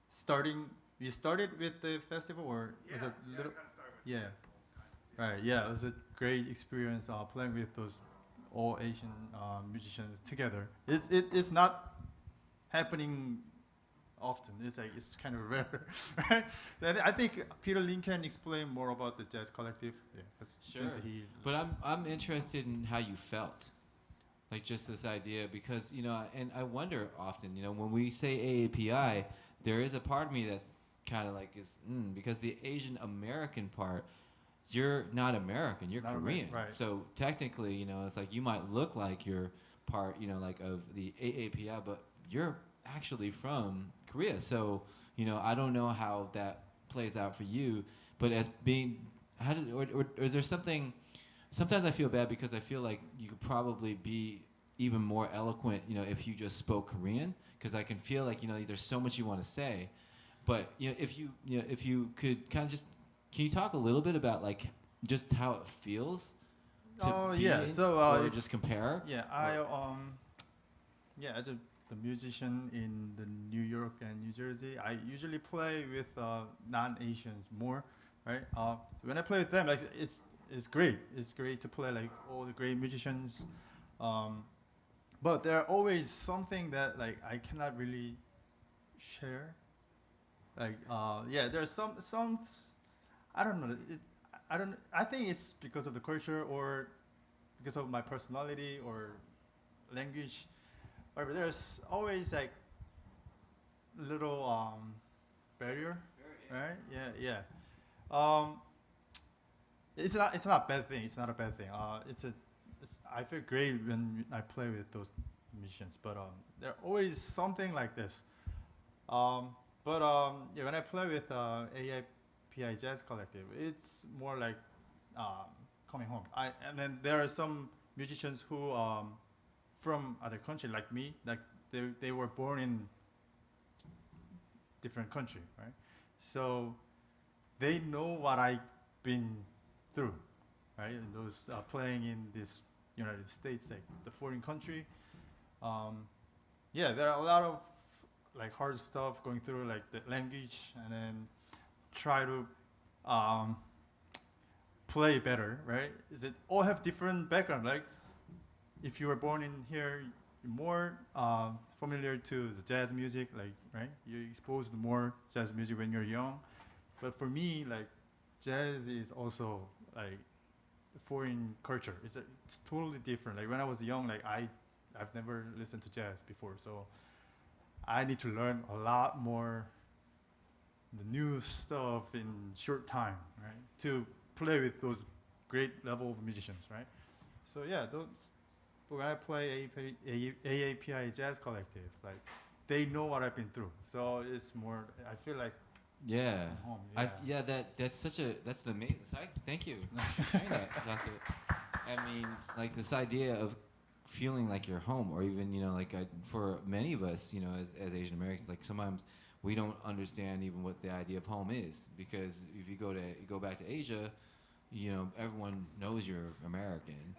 starting. We started with the festival, or was it little? Yeah, right. Yeah, it was a great experience playing with those all Asian musicians together. It's not happening often. It's kind of rare, right? And I think Peter Lin can explain more about the Jazz Collective. Yeah, since he. But I'm interested in how you felt, like just this idea, because and I wonder often, when we say AAPI, there is a part of me that kind of like is because the Asian American part, you're not American, you're not Korean, right. So technically, it's like you might look like you're part, like of the AAPI, but you're actually from Korea. So, I don't know how that plays out for you, but as being how did, or is there something? Sometimes I feel bad because I feel like you could probably be even more eloquent, if you just spoke Korean, because I can feel like, there's so much you want to say, but if you could kind of just, can you talk a little bit about like just how it feels to be yeah. in, So or just compare? yeah, as the musician in the New York and New Jersey, I usually play with non-Asians more, right? So when I play with them, like it's great. It's great to play like all the great musicians, but there are always something that like I cannot really share. Like there's some I don't know. I think it's because of the culture or because of my personality or language. But there's always like little barrier, right? Yeah. It's not a bad thing. It's not a bad thing. I feel great when I play with those musicians, but there's always something like this. When I play with AAPI Jazz Collective, it's more like coming home. And then there are some musicians who from other country like me, like they were born in different country, right? So they know what I've been through, right? And those playing in this United States, like the foreign country. There are a lot of like hard stuff going through, like the language, and then try to play better, right? Is it all have different background? Like if you were born in here, you're more familiar to the jazz music, like right? You're exposed to more jazz music when you're young. But for me, like jazz is also like foreign culture. It's totally different. Like when I was young, like I've never listened to jazz before, so I need to learn a lot more the new stuff in short time, right? To play with those great level of musicians, right? So yeah, those. But when I play AAPI Jazz Collective, like they know what I've been through, so it's more. I feel like Yeah. home. Yeah. That's an amazing. Thank you. for saying that, Daseul. I mean, like this idea of feeling like you're home, or even for many of us, as Asian Americans, like sometimes we don't understand even what the idea of home is, because if you go back to Asia, everyone knows you're American.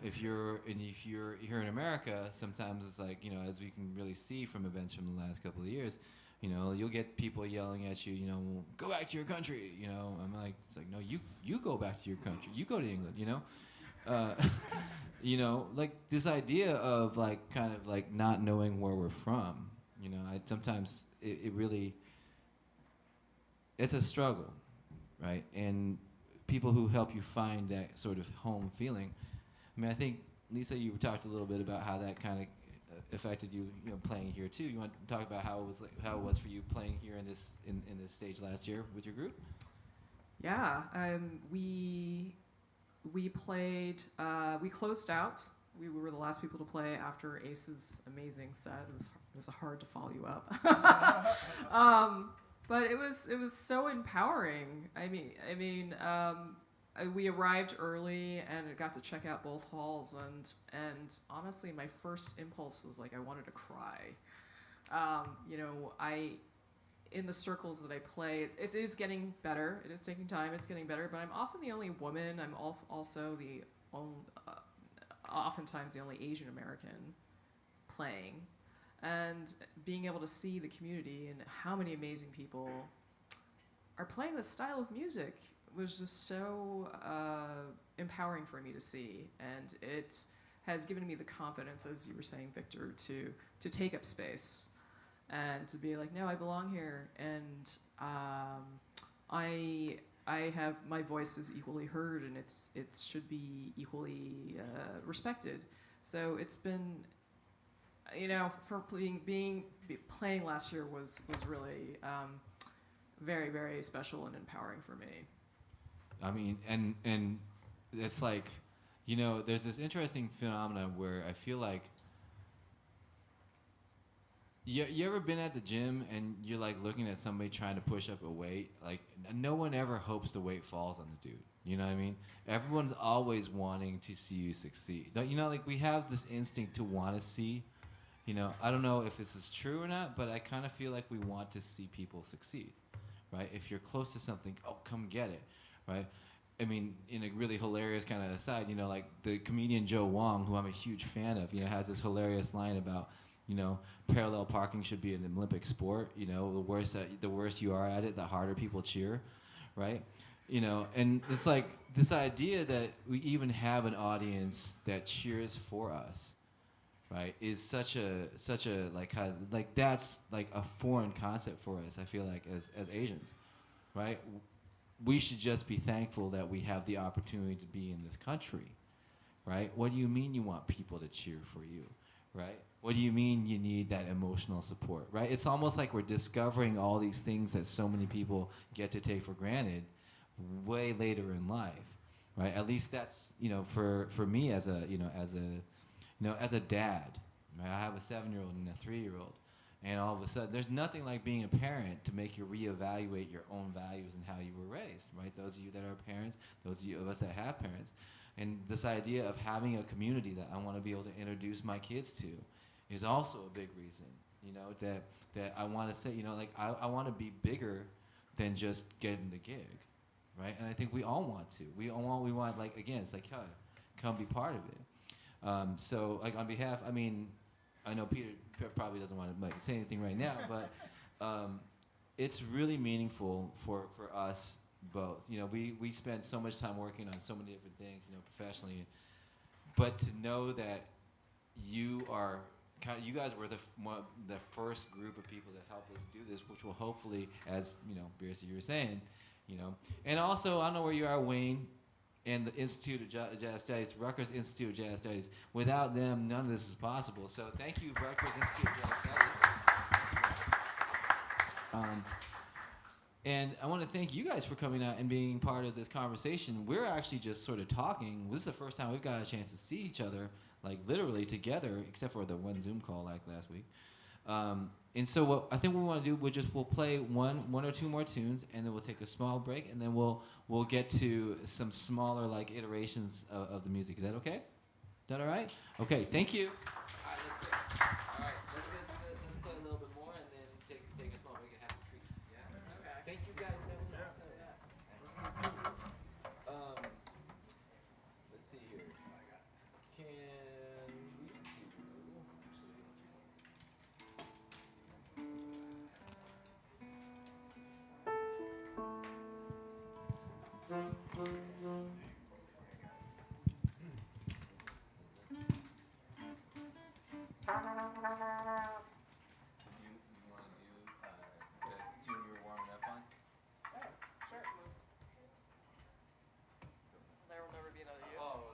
If you're here in America, sometimes it's like, as we can really see from events from the last couple of years, you'll get people yelling at you, go back to your country. I'm like, it's like, no, you go back to your country. You go to England. Like this idea of like kind of like not knowing where we're from. Sometimes it really, it's a struggle, right? And people who help you find that sort of home feeling. I mean, I think, Lisa, you talked a little bit about how that kind of affected you, playing here too. You want to talk about how it was for you playing here in this stage last year with your group? Yeah, we played. We closed out. We were the last people to play after Ace's amazing set. It was hard to follow you up. But it was so empowering. We arrived early and got to check out both halls, and honestly, my first impulse was like I wanted to cry. In the circles that I play, it is getting better. It is taking time. It's getting better, but I'm often the only woman. I'm also oftentimes the only Asian American playing, and being able to see the community and how many amazing people are playing this style of music was just so empowering for me to see, and it has given me the confidence, as you were saying, Victor, to take up space and to be like, no, I belong here, and I have, my voice is equally heard, and it should be equally respected. So it's been, for playing last year was really very, very special and empowering for me. I mean, and it's like, there's this interesting phenomenon where I feel like You ever been at the gym and you're like looking at somebody trying to push up a weight? Like no one ever hopes the weight falls on the dude. You know what I mean? Everyone's always wanting to see you succeed. You know, like we have this instinct to want to see. You know, I don't know if this is true or not, but I kind of feel like we want to see people succeed, right? If you're close to something, oh, come get it, right? I mean, in a really hilarious kind of aside, you know, like the comedian Joe Wong, who I'm a huge fan of, you know, has this hilarious line about, you know, parallel parking should be an Olympic sport. You know, the worse you are at it, the harder people cheer, right? You know, and it's like this idea that we even have an audience that cheers for us, right, is such a like that's like a foreign concept for us. I feel like as Asians, right? We should just be thankful that we have the opportunity to be in this country, right? What do you mean you want people to cheer for you, right? What do you mean you need that emotional support, right? It's almost like we're discovering all these things that so many people get to take for granted way later in life, right? At least that's, you know, for me as a dad, right? I have a 7-year-old and a 3-year-old, and all of a sudden, there's nothing like being a parent to make you reevaluate your own values and how you were raised, right? Those of you that are parents, those of us that have parents, and this idea of having a community that I want to be able to introduce my kids to is also a big reason, you know, that I want to say, you know, like I want to be bigger than just getting the gig, right? And I think we all want to. We want like, again, it's like, come be part of it. So like on behalf, I mean, I know Peter probably doesn't want to like say anything right now, but it's really meaningful for us both. You know, we spend so much time working on so many different things, you know, professionally, but to know that you guys were the first group of people that helped us do this, which will hopefully, as you know, Birsa, you were saying, you know, and also I don't know where you are, Wayne, and the Institute of Jazz Studies, Rutgers Institute of Jazz Studies. Without them, none of this is possible. So thank you, Rutgers Institute of Jazz Studies. And I want to thank you guys for coming out and being part of this conversation. We're actually just sort of talking. This is the first time we've got a chance to see each other, like literally together, except for the one Zoom call like last week. And so what I think we want to do, we'll play one or two more tunes, and then we'll take a small break, and then we'll get to some smaller like iterations of the music. Is that okay? Is that all right? Okay, thank you. All right, let's go. All right, let's play a little bit more, and then take a small break and have a treat. Yeah. Okay. Thank you guys. Let's see here. Can we do? You want to do the tune you were warming up on? Oh, sure. There will never be another you. Oh.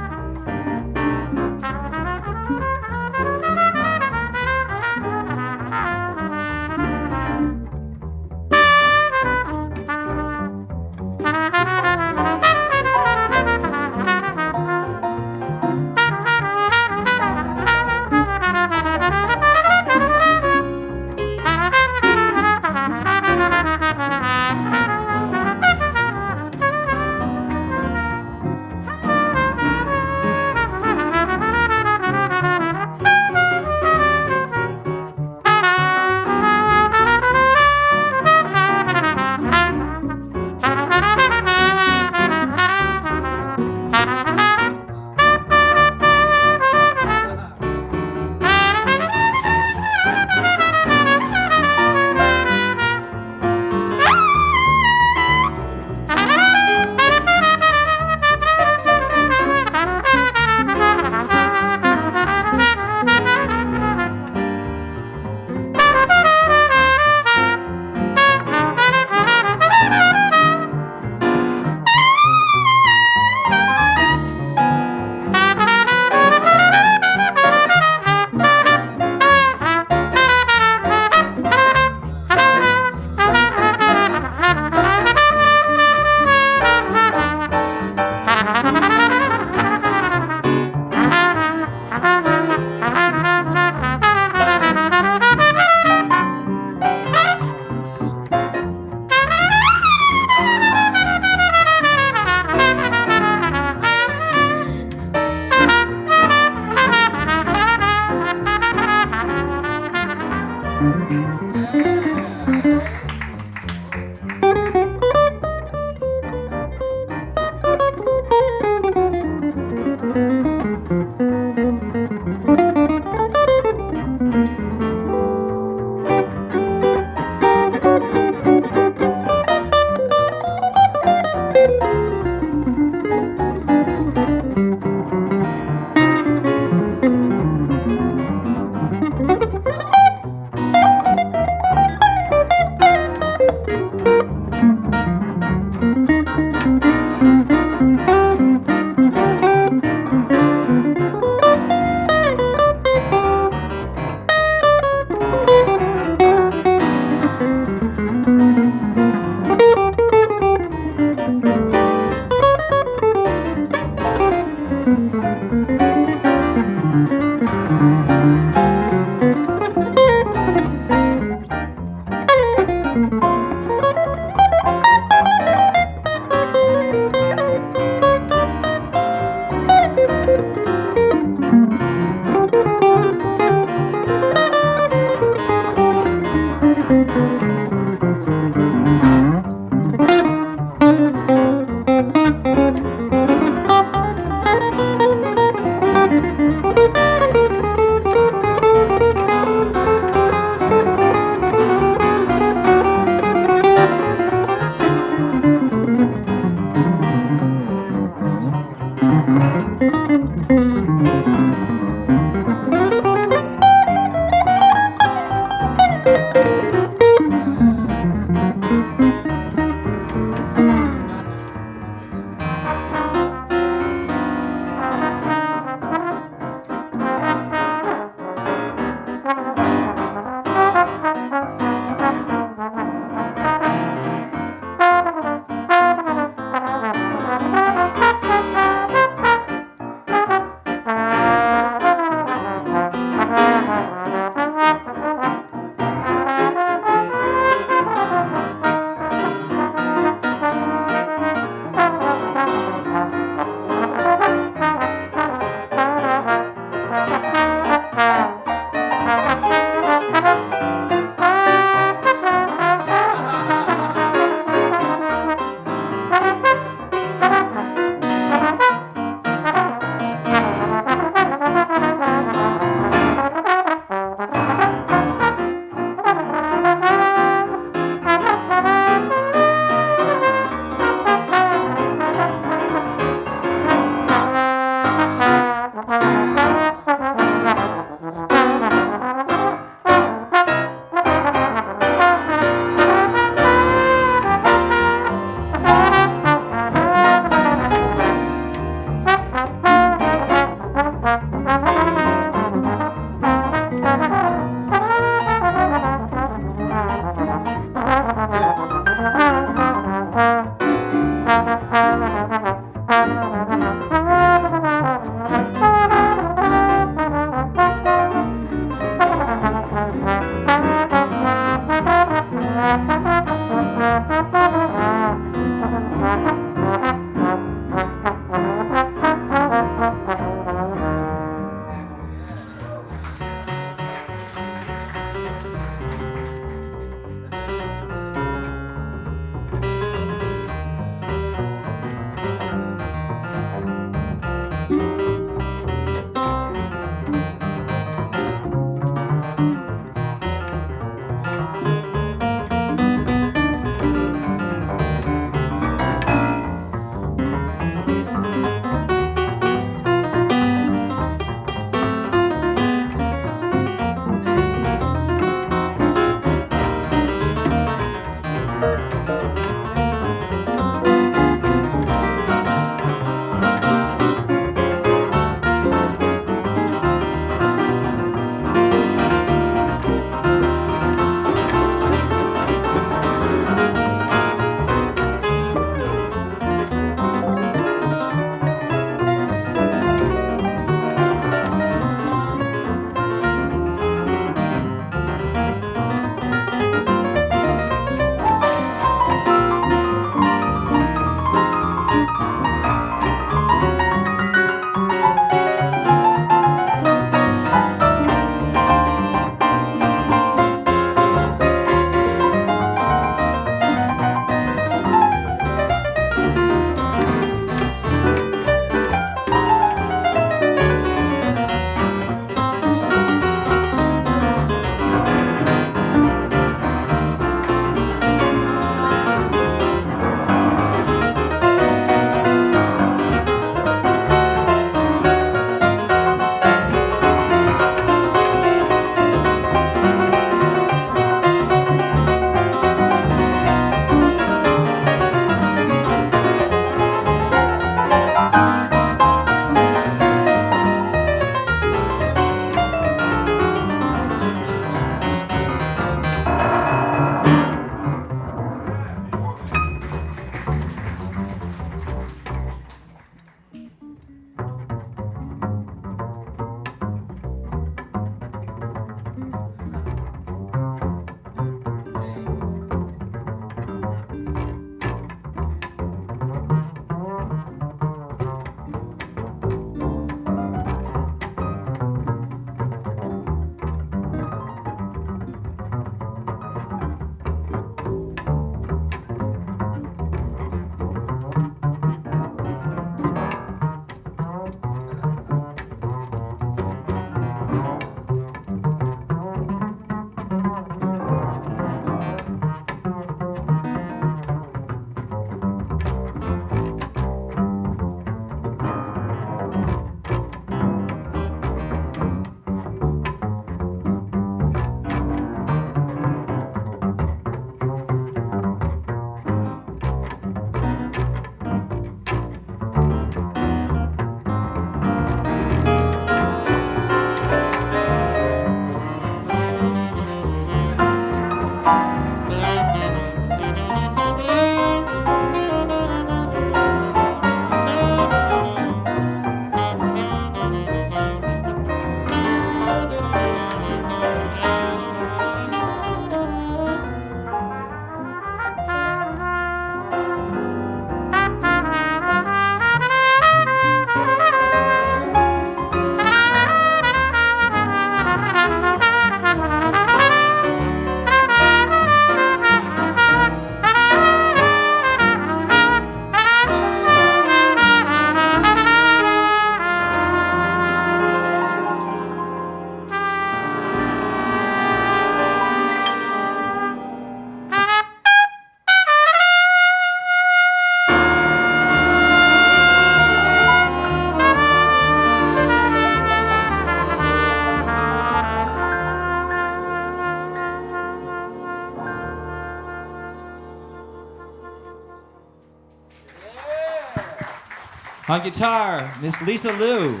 On guitar, Miss Lisa Liu.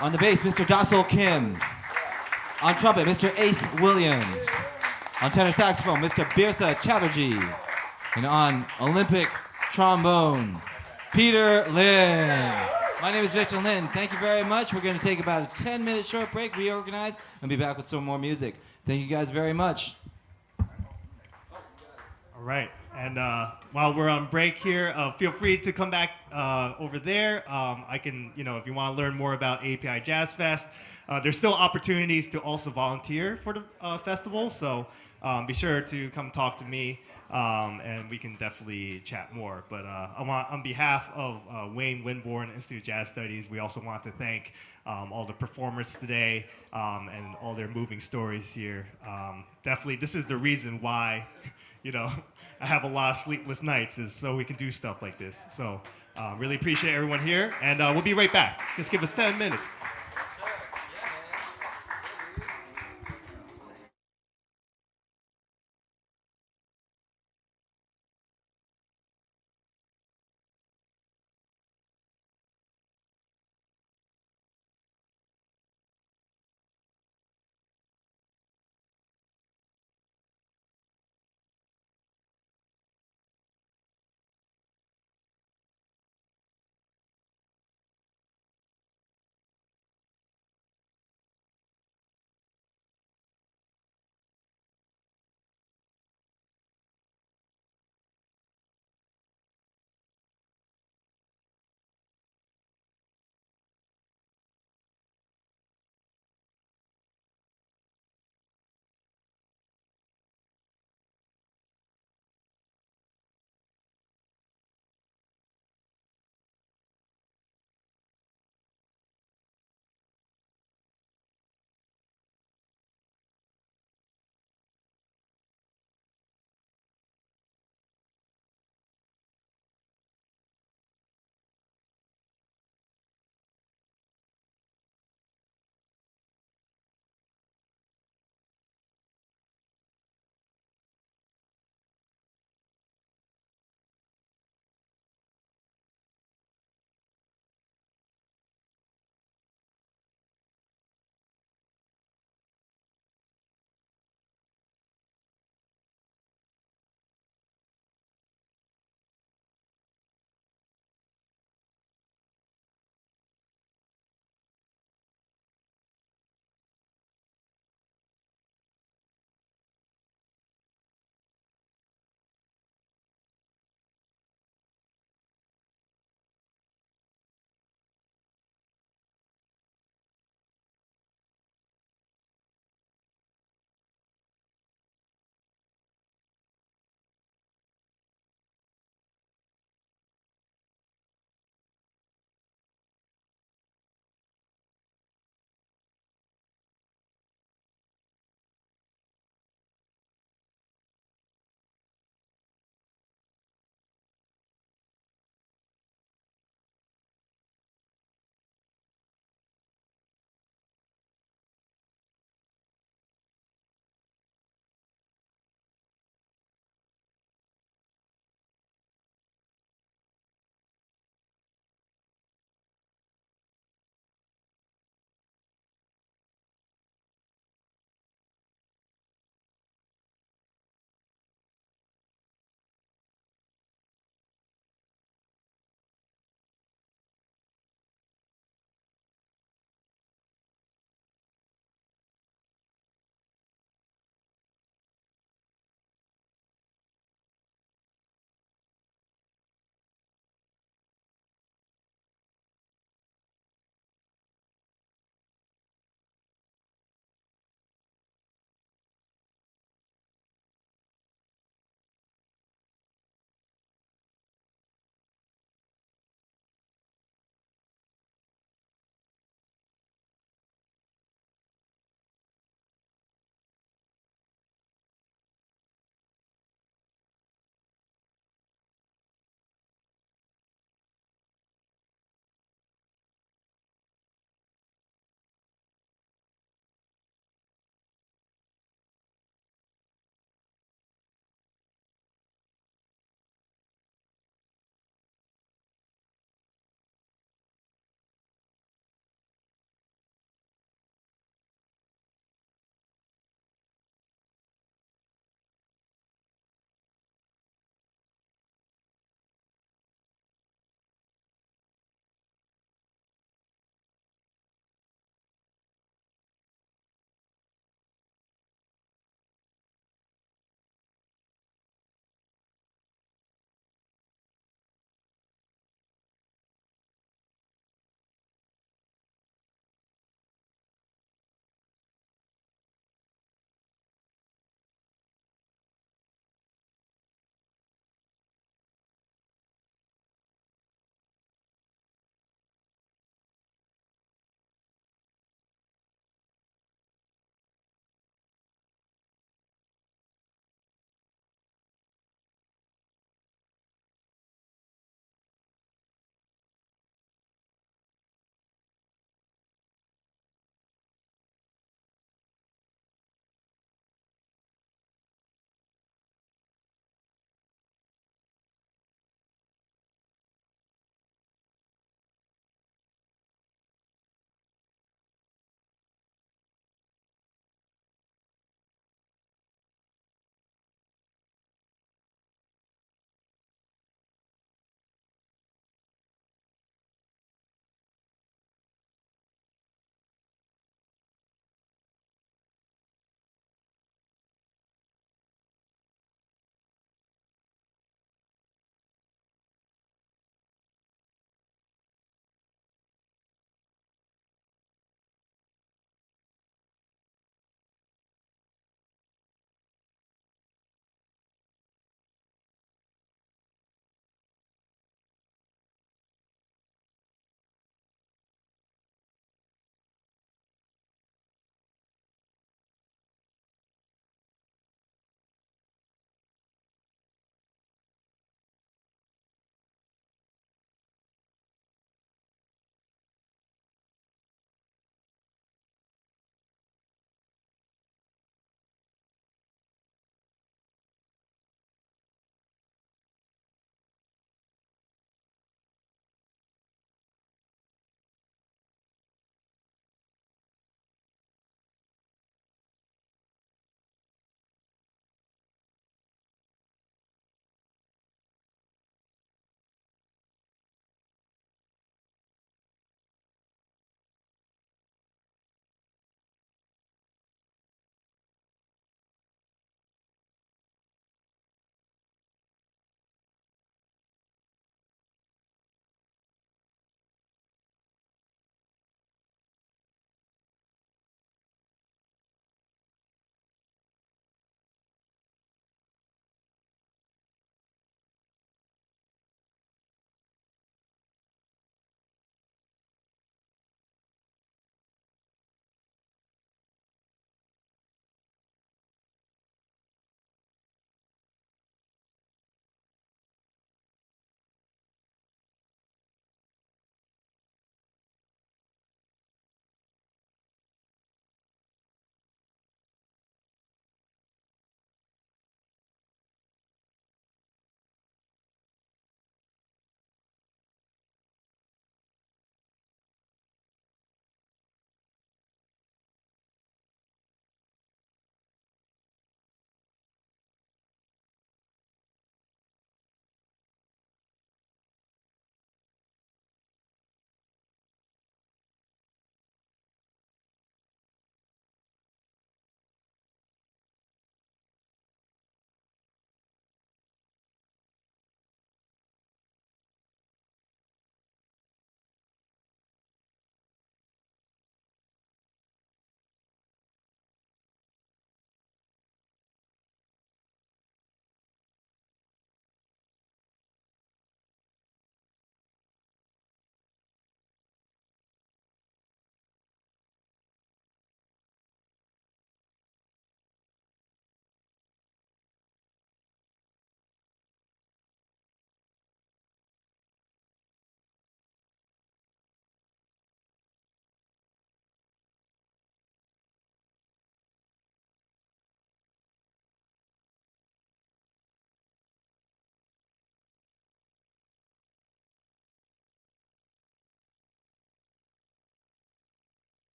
On the bass, Mr. Daseul Kim. On trumpet, Mr. Ace Williams. On tenor saxophone, Mr. Birsa Chatterjee. And on Olympic trombone, Peter Lin. My name is Victor Lin. Thank you very much. We're going to take about a 10-minute short break, reorganize, and be back with some more music. Thank you guys very much. All right. And while we're on break here, feel free to come back over there. I can, if you want to learn more about AAPI Jazz Fest, there's still opportunities to also volunteer for the festival. So be sure to come talk to me, and we can definitely chat more. But on behalf of Wayne Winborn Institute of Jazz Studies, we also want to thank all the performers today and all their moving stories here. Definitely, this is the reason why, I have a lot of sleepless nights, is so we can do stuff like this. So really appreciate everyone here, and we'll be right back. Just give us 10 minutes.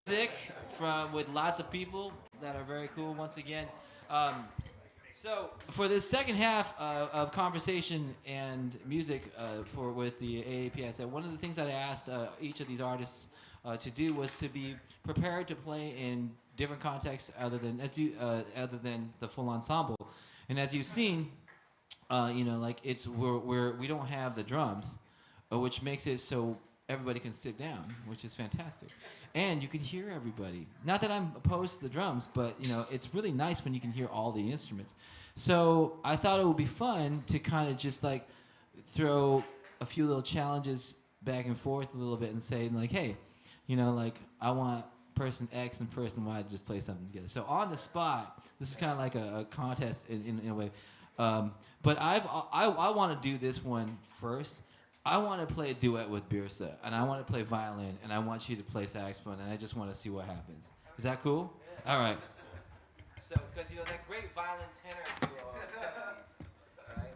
music from with lots of people that are very cool. Once again, so for this second half of conversation and music for with the AAPI, I said one of the things that I asked each of these artists to do was to be prepared to play in different contexts other than the full ensemble. And as you've seen, like we don't have the drums, which makes it so everybody can sit down, which is fantastic. And you can hear everybody. Not that I'm opposed to the drums, but it's really nice when you can hear all the instruments. So I thought it would be fun to kind of just like throw a few little challenges back and forth a little bit and say like, hey, like I want person X and person Y to just play something together. So on the spot, this is kind of like a contest in a way. But I want to do this one first. I want to play a duet with Birsa, and I want to play violin, and I want you to play saxophone, and I just want to see what happens. Is that cool? All right. So, because that great violin tenor duo of the 70s, right?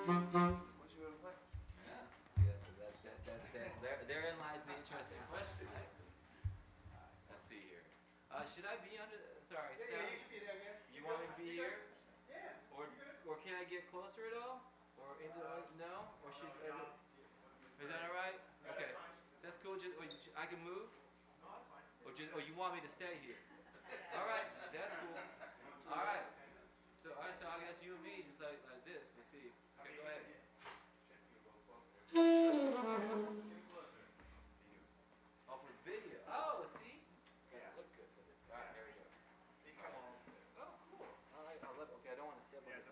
What you want to play? Yeah. See, therein lies the interesting question, right? Let's see here. Should I be under? Sorry. Yeah, you should be there again. You want me to be here? Yeah. Or can I get closer at all? Or into no? Or should? Is that all right? Okay. That's cool. I can move. No, that's fine. Or you want me to stay here? All right. That's cool. All right. So I guess you and me just like this. Let's see. Okay, go ahead. Oh, for video. Oh, see? Yeah. Look good for this. All right, here we go. Come on. Oh, cool. All right. Okay, I don't want to step on this.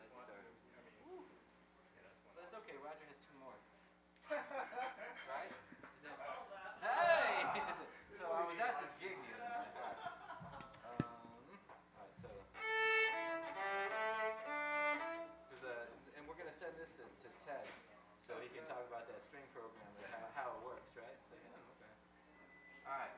That's okay. Roger has two more. Right? Hey! So I was at this gig the other night. All right, so. And we're going to send this to Ted so he can talk about that string program and how it works, right? So, yeah, okay. All right.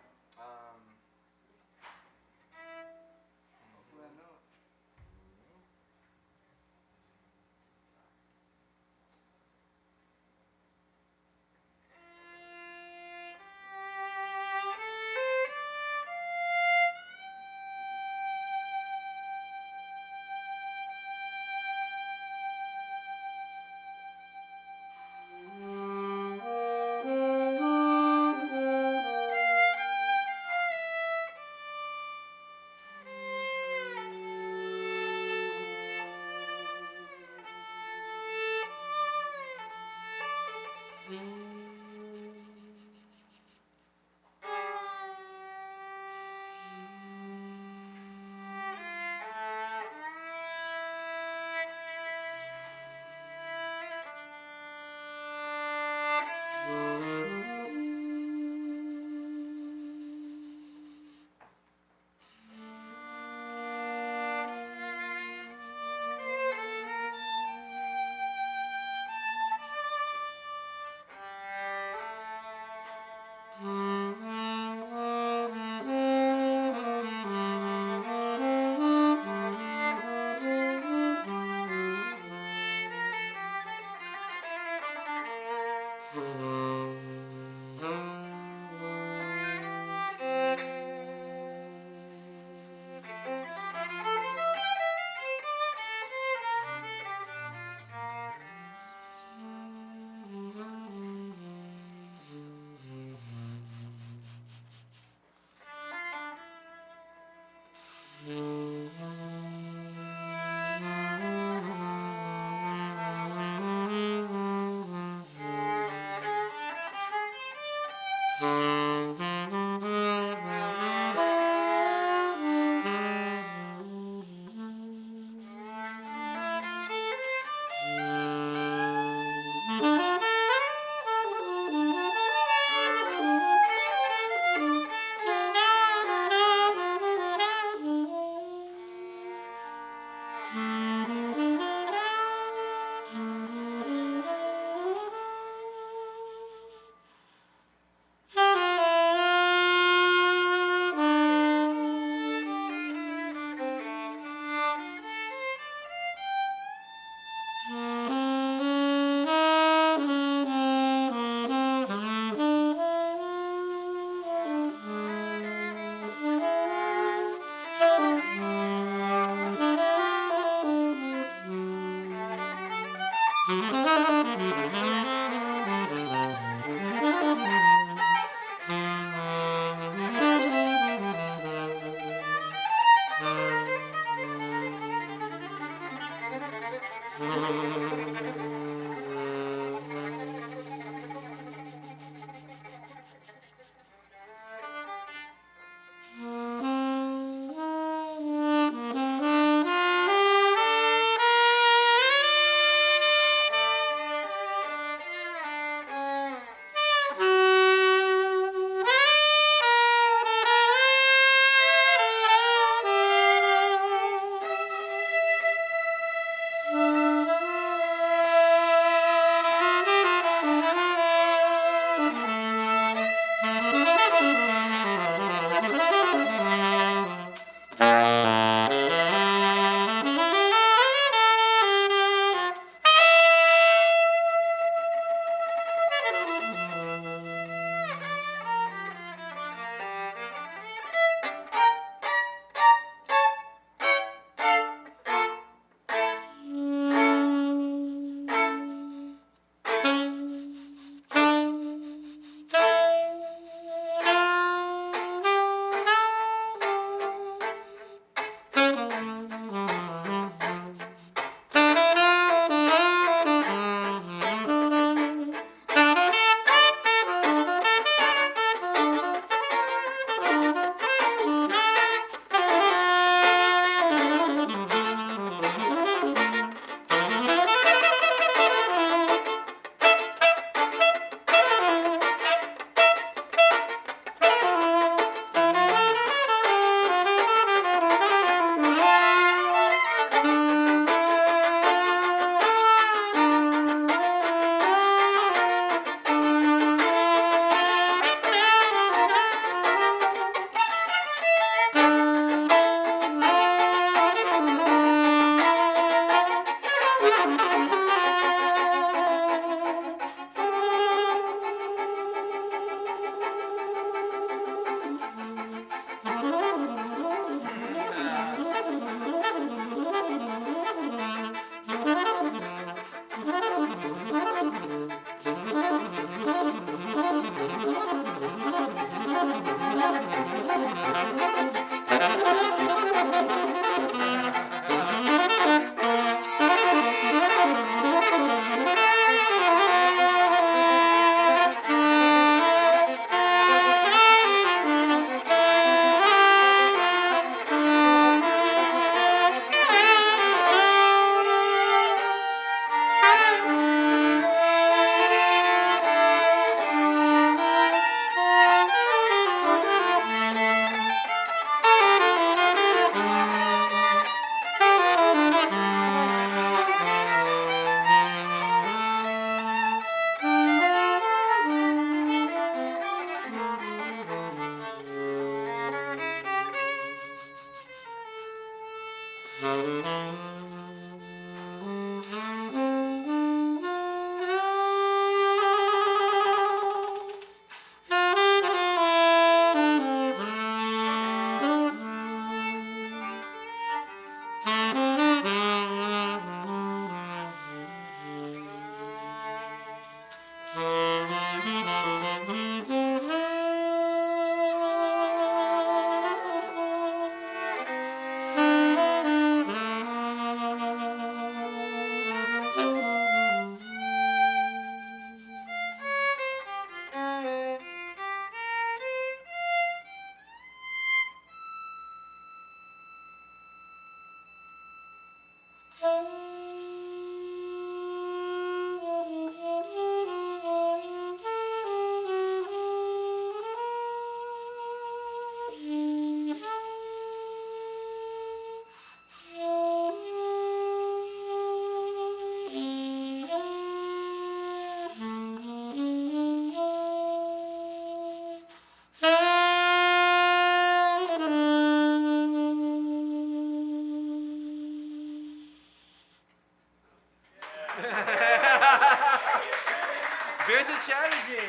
Birsa Chatterjee.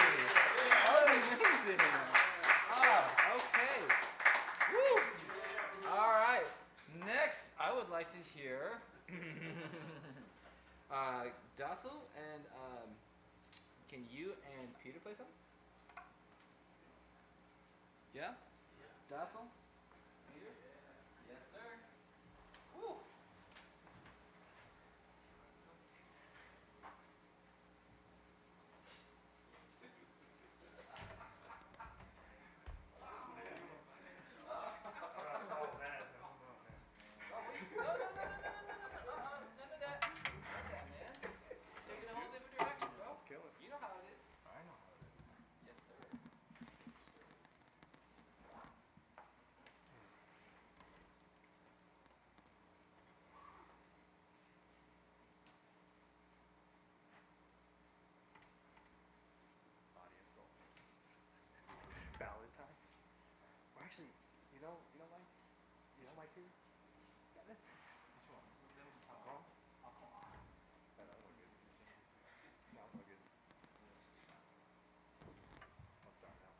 Oh, amazing. Oh, okay. Woo. All right. Next, I would like to hear Daseul, and can you and Peter play something? Yeah? Daseul? Peter? Yes, sir. Woo. Ballad time. Or actually, you know my tune? Which one? Wrong? No, that was all good. No, it's all good. I'll start now.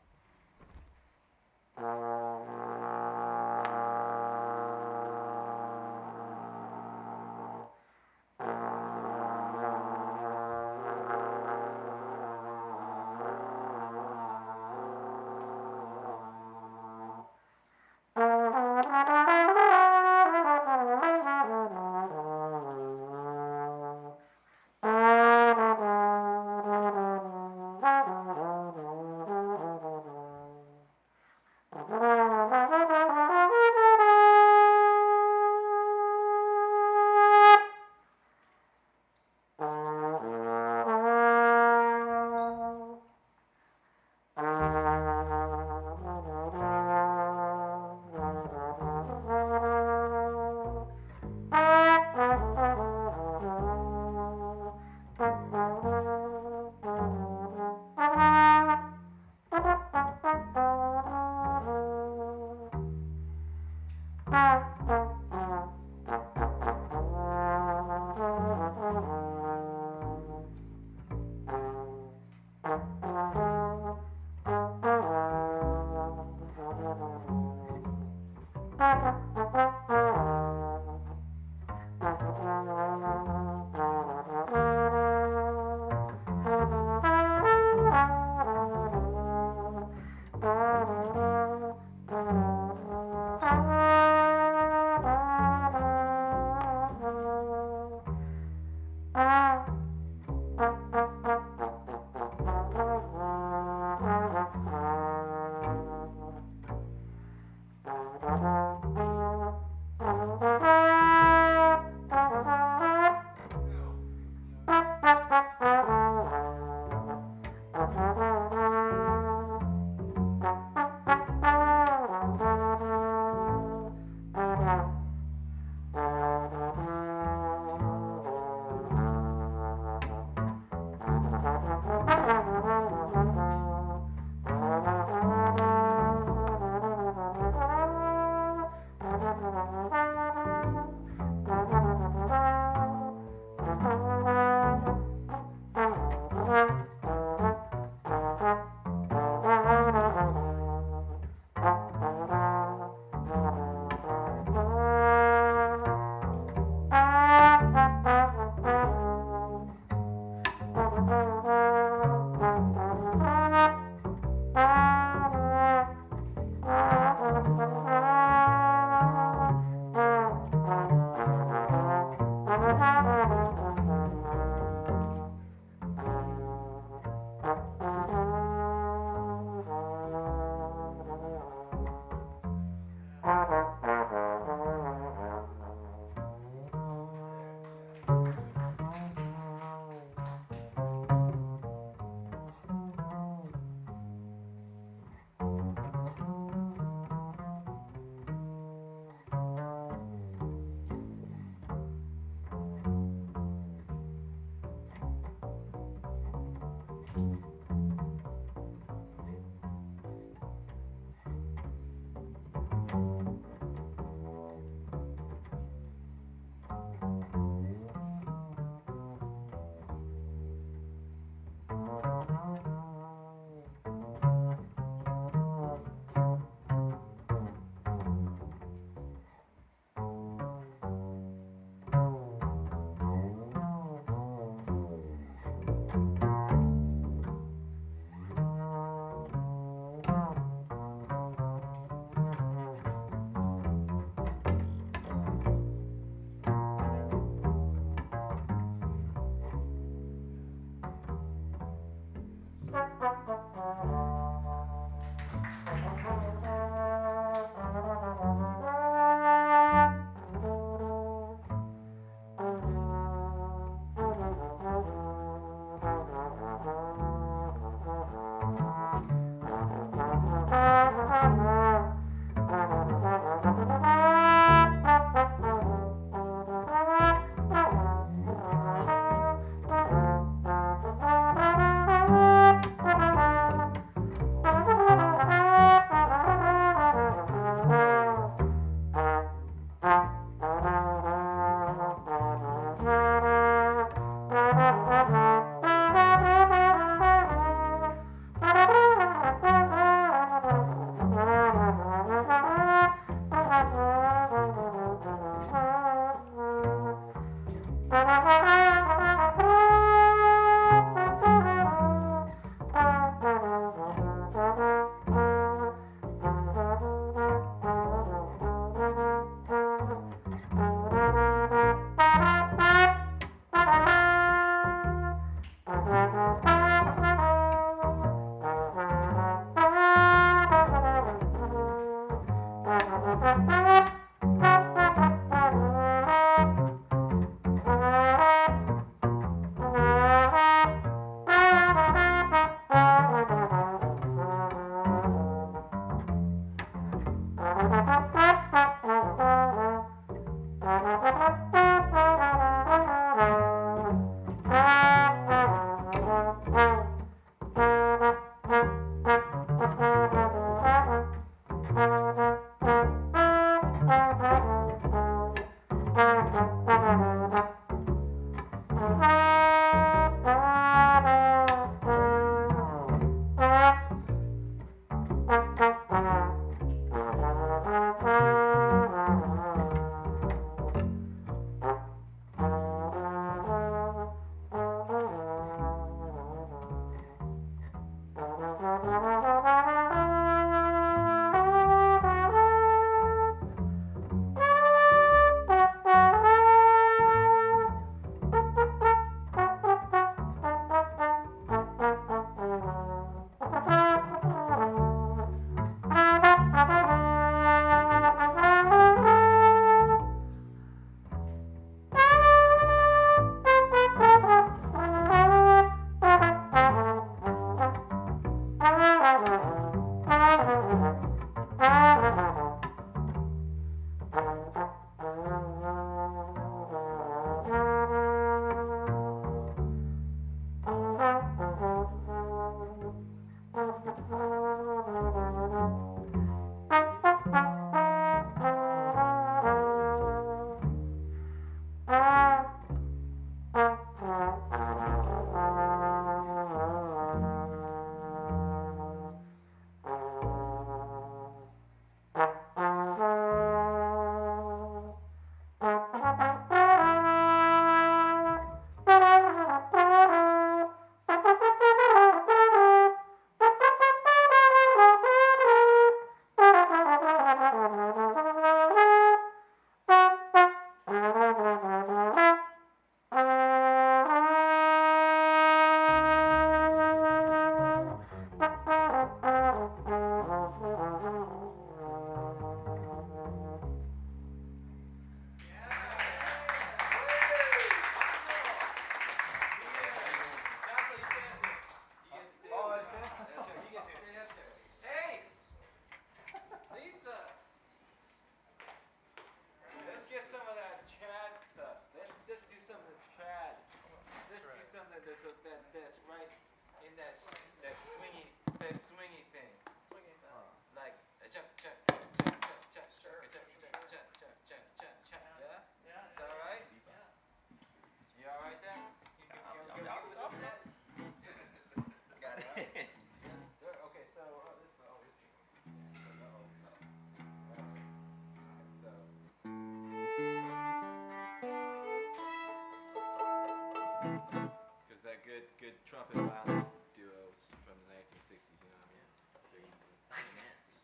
Because that good trumpet violin duos from the 1960s, you know what I mean?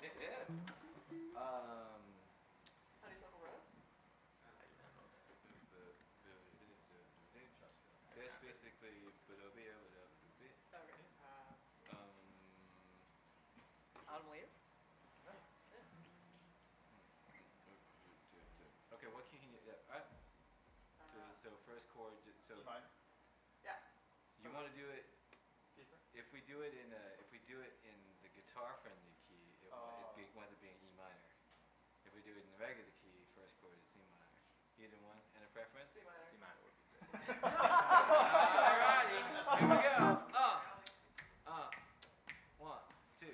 It is. Honeysuckle Rose? That's basically Okay. Autumn Leaves? Okay, what key can you? So first chord. So Yeah. you want to do it? Different? If we do it in the guitar friendly key, winds up being E minor. If we do it in the regular key, first chord is C minor. Either one, and a preference? C minor. C minor would be good. Alrighty, here we go. One, two,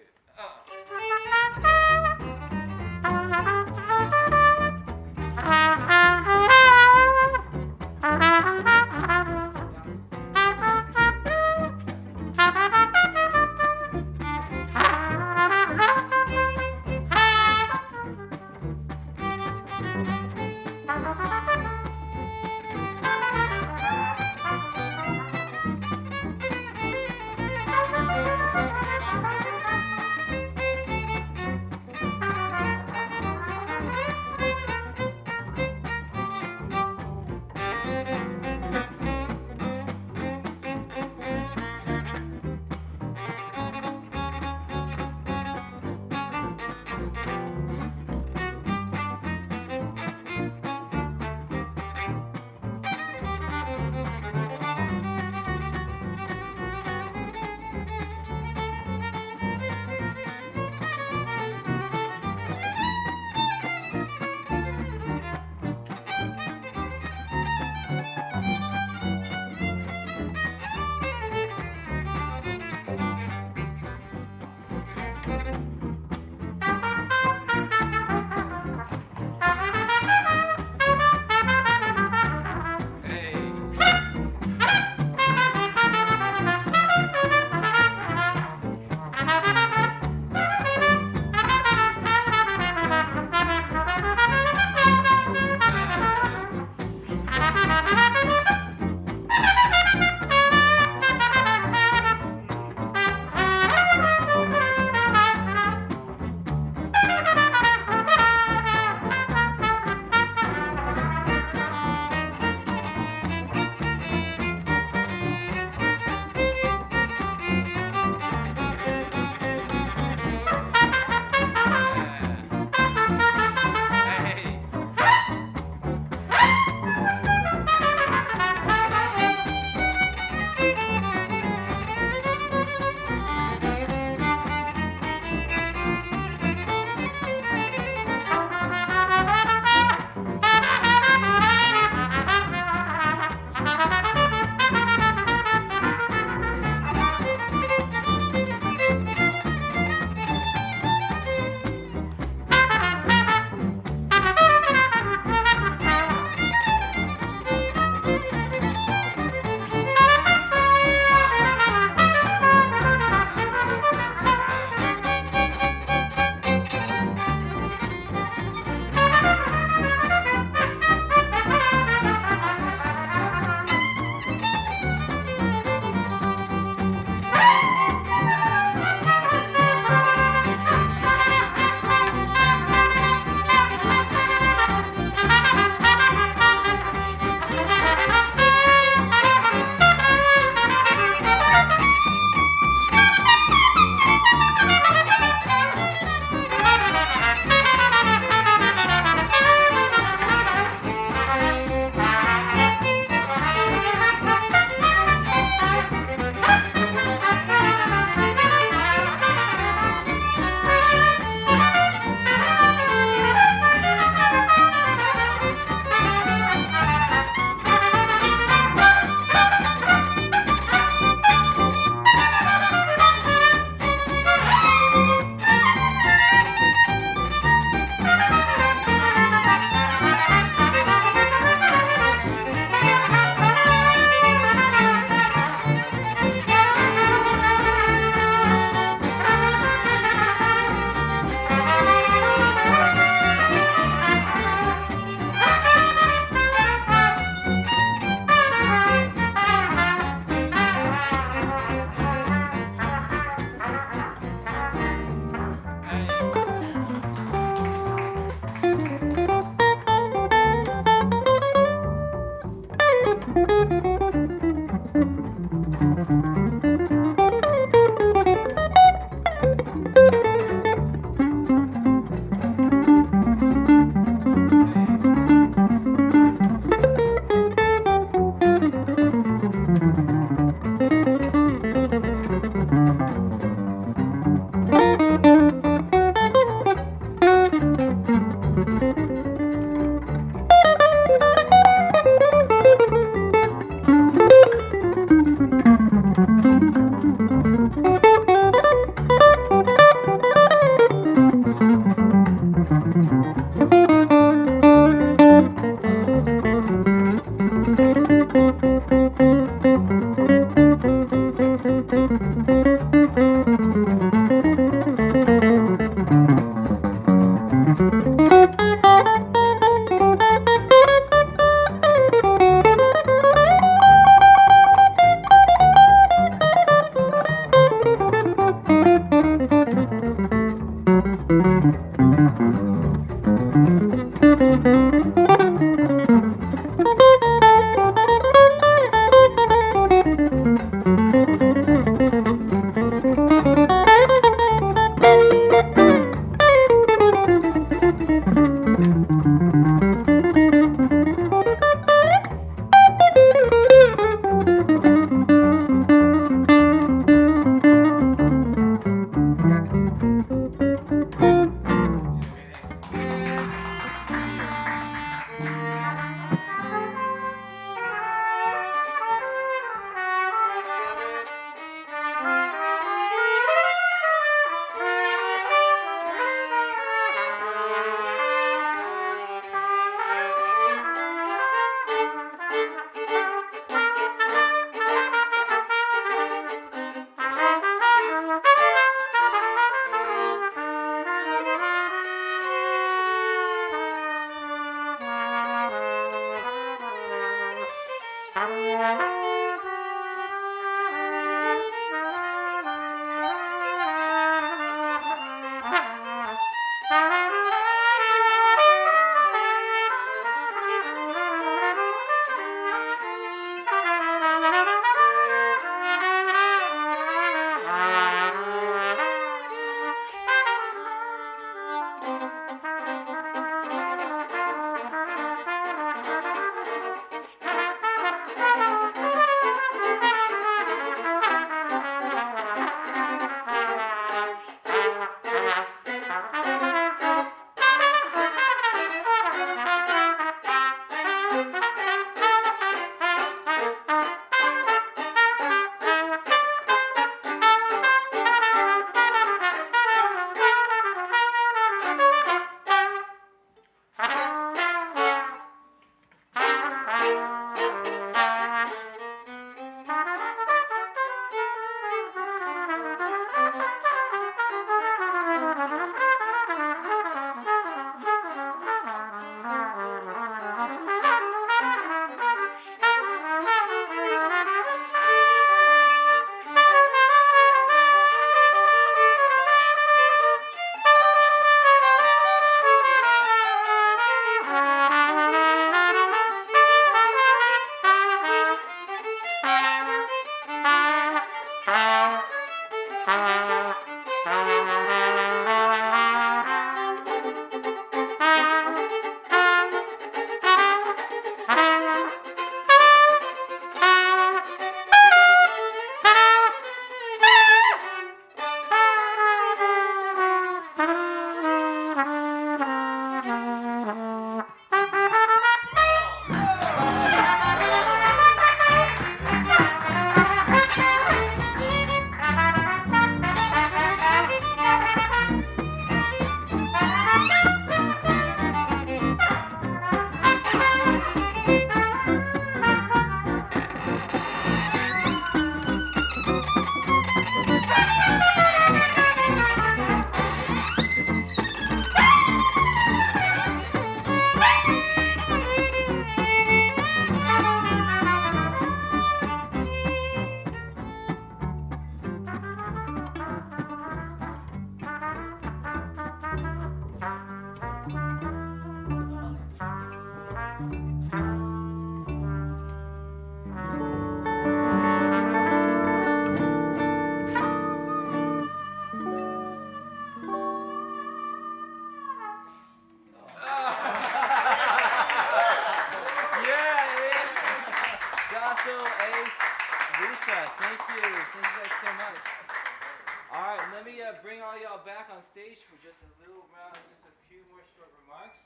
Bring all y'all back on stage for just a little round, just a few more short remarks.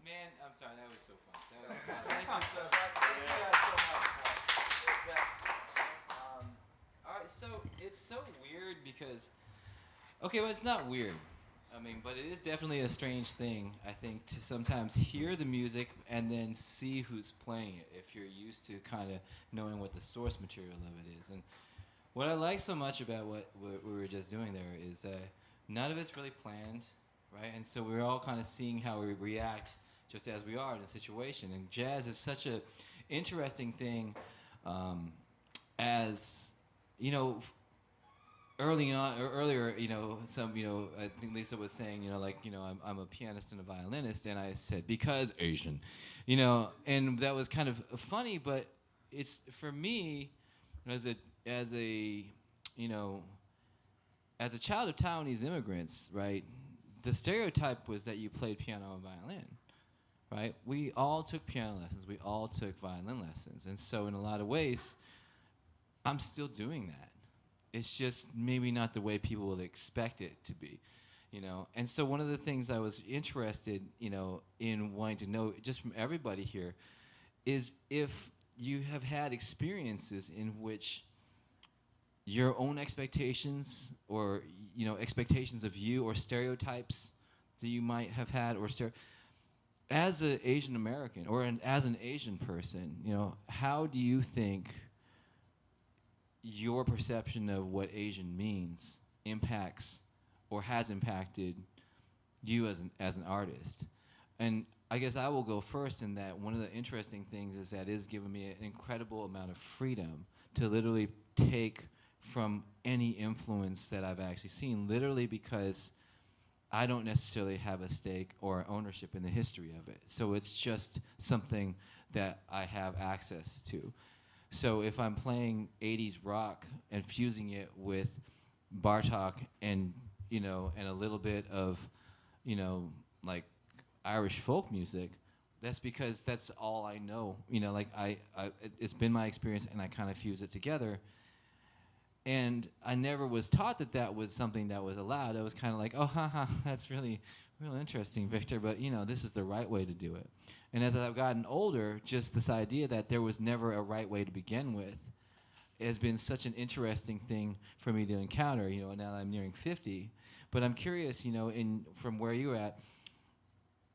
Man, I'm sorry, that was so fun. That was fun. Thank you so much. Thank you guys so much. Yeah. All right, so it's so weird because, okay, well, it's not weird. I mean, but it is definitely a strange thing, I think, to sometimes hear the music and then see who's playing it if you're used to kind of knowing what the source material of it is. And What I like so much about what we were just doing there is that none of it's really planned, right? And so we're all kind of seeing how we react just as we are in a situation. And jazz is such a interesting thing, as you know. Early on, or earlier, I think Lisa was saying, I'm a pianist and a violinist, and I said because Asian, and that was kind of funny, but it's for me, as a child of Taiwanese immigrants, right? The stereotype was that you played piano and violin, right? We all took piano lessons, we all took violin lessons, and so in a lot of ways, I'm still doing that. It's just maybe not the way people would expect it to be, And so one of the things I was interested, in wanting to know just from everybody here is if you have had experiences in which your own expectations or, expectations of you or stereotypes that you might have had or as an Asian American or as an Asian person, how do you think your perception of what Asian means impacts or has impacted you as an artist? And I guess I will go first in that one of the interesting things is that it's given me an incredible amount of freedom to literally take from any influence that I've actually seen, literally because I don't necessarily have a stake or ownership in the history of it. So it's just something that I have access to. So if I'm playing 80s rock and fusing it with Bartok and a little bit of, like Irish folk music, that's because that's all I know. It's been my experience, and I kind of fuse it together. And I never was taught that was something that was allowed. I was kind of like, oh, haha, that's really real interesting, Victor, but this is the right way to do it. And as I've gotten older, just this idea that there was never a right way to begin with has been such an interesting thing for me to encounter, now that I'm nearing 50. But I'm curious, from where you're at,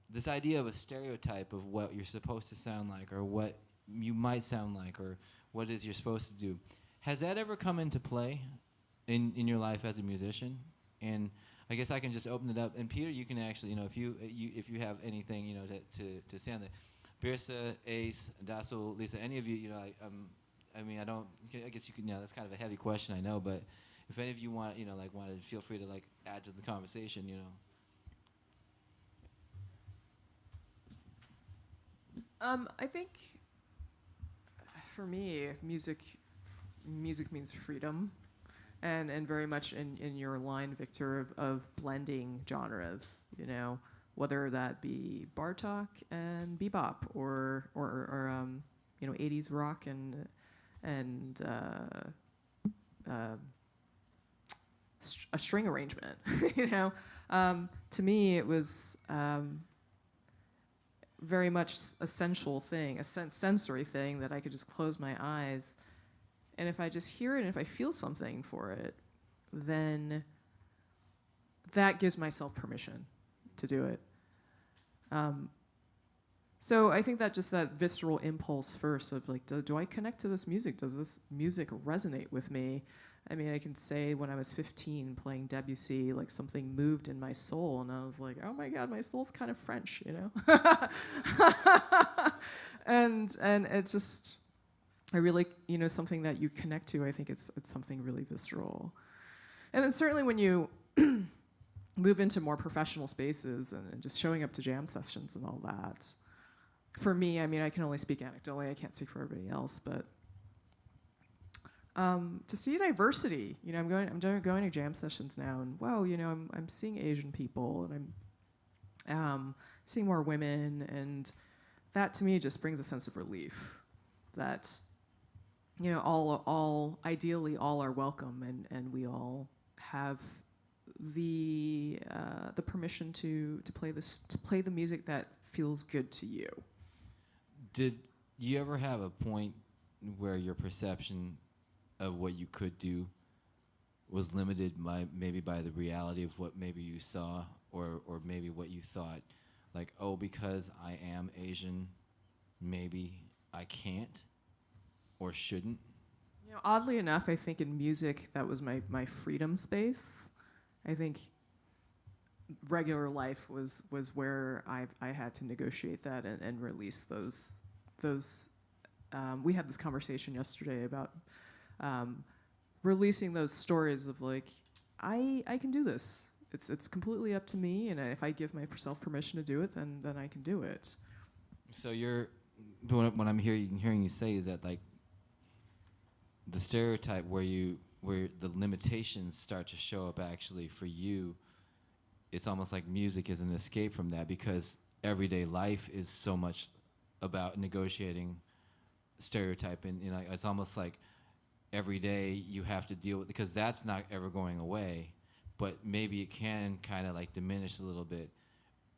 this idea of a stereotype of what you're supposed to sound like or what you might sound like or what it is you're supposed to do, has that ever come into play in your life as a musician? And I guess I can just open it up. And Peter, you can actually, if you have anything, to say on that. Birsa, Ace, Daseul, Lisa, any of you, I guess you can. That's kind of a heavy question, I know, but if any of you want, wanted, feel free to add to the conversation, I think for me, music means freedom. And very much in your line, Victor, of blending genres, whether that be Bartok and bebop or 80s rock and a string arrangement, To me, it was very much a sensual thing, a sensory thing that I could just close my eyes. And if I just hear it and if I feel something for it, then that gives myself permission to do it. So I think that just that visceral impulse first of do I connect to this music? Does this music resonate with me? I mean, I can say when I was 15 playing Debussy, something moved in my soul, and I was like, oh my God, my soul's kind of French, and it's just, I really, something that you connect to, I think it's something really visceral. And then certainly when you move into more professional spaces and just showing up to jam sessions and all that, for me, I can only speak anecdotally, I can't speak for everybody else, but to see diversity, I'm going to jam sessions now, and wow, I'm seeing Asian people, and I'm seeing more women, and that to me just brings a sense of relief that all ideally all are welcome, and we all have the permission to play the music that feels good to you. Did you ever have a point where your perception of what you could do was limited maybe by the reality of what maybe you saw or maybe what you thought, because I am Asian, maybe I can't or shouldn't? You know, oddly enough, I think in music that was my freedom space. I think regular life was where I had to negotiate that and release those. We had this conversation yesterday about releasing those stories of like, I can do this. It's completely up to me, and if I give myself permission to do it, then I can do it. So what I'm hearing you say is that like the stereotype where the limitations start to show up actually for you, it's almost like music is an escape from that, because everyday life is so much about negotiating stereotype, and you know, it's almost like every day you have to deal with, because that's not ever going away, but maybe it can kind of like diminish a little bit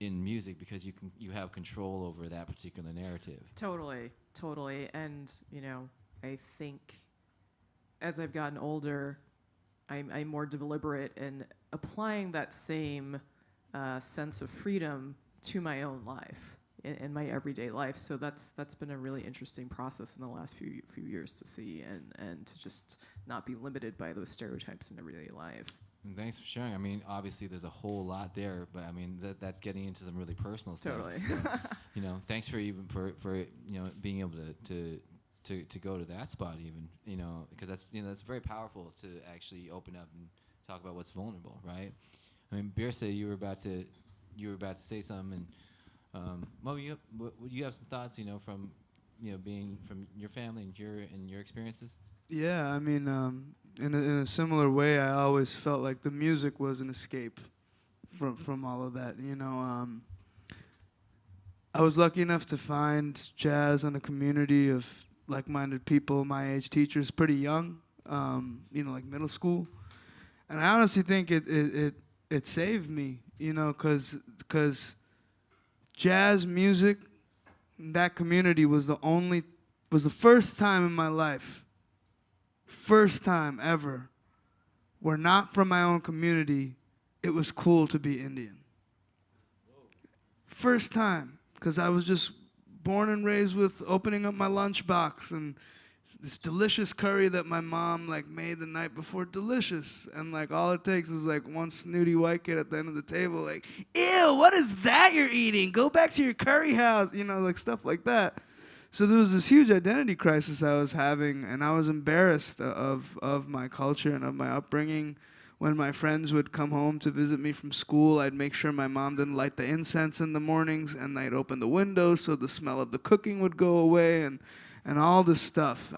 in music because you have control over that particular narrative. Totally. And you know, I think as I've gotten older, I'm more deliberate in applying that same sense of freedom to my own life, in my everyday life. So that's been a really interesting process in the last few years to see, and to just not be limited by those stereotypes in everyday life. And thanks for sharing. I mean, obviously there's a whole lot there, but I mean that's getting into some really personal stuff. Totally. So, you know, thanks for you know being able to go to that spot even, you know, because that's very powerful to actually open up and talk about what's vulnerable, right? I mean, Birsa, you were about to say something, and Mo, you have some thoughts, you know, from being from your family and your experiences. Yeah, I mean, in a similar way, I always felt like the music was an escape from all of that. You know, I was lucky enough to find jazz in a community of like-minded people my age, teachers, pretty young. You know, like middle school, and I honestly think it saved me. You know, because jazz music, that community was the first time in my life. First time ever where not from my own community, it was cool to be Indian. First time, because I was just born and raised with opening up my lunchbox and this delicious curry that my mom like made the night before, delicious. And like all it takes is like one snooty white kid at the end of the table like, ew, what is that you're eating? Go back to your curry house, you know, like stuff like that. So there was this huge identity crisis I was having, and I was embarrassed of my culture and of my upbringing. When my friends would come home to visit me from school, I'd make sure my mom didn't light the incense in the mornings, and I'd open the windows so the smell of the cooking would go away, and all this stuff.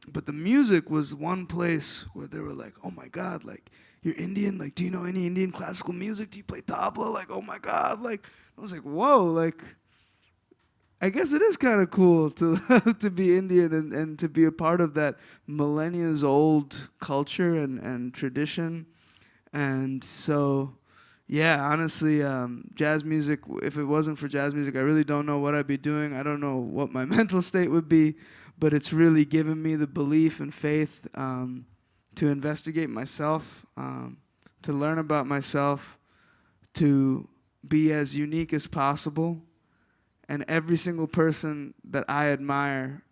But the music was one place where they were like, oh my God, like, you're Indian? Like, do you know any Indian classical music? Do you play tabla? Like, oh my God. Like, I was like, whoa, like, I guess it is kind of cool to to be Indian and to be a part of that millennia's old culture and tradition. And so, yeah, honestly, jazz music, if it wasn't for jazz music, I really don't know what I'd be doing. I don't know what my mental state would be, but it's really given me the belief and faith to investigate myself, to learn about myself, to be as unique as possible. And every single person that I admire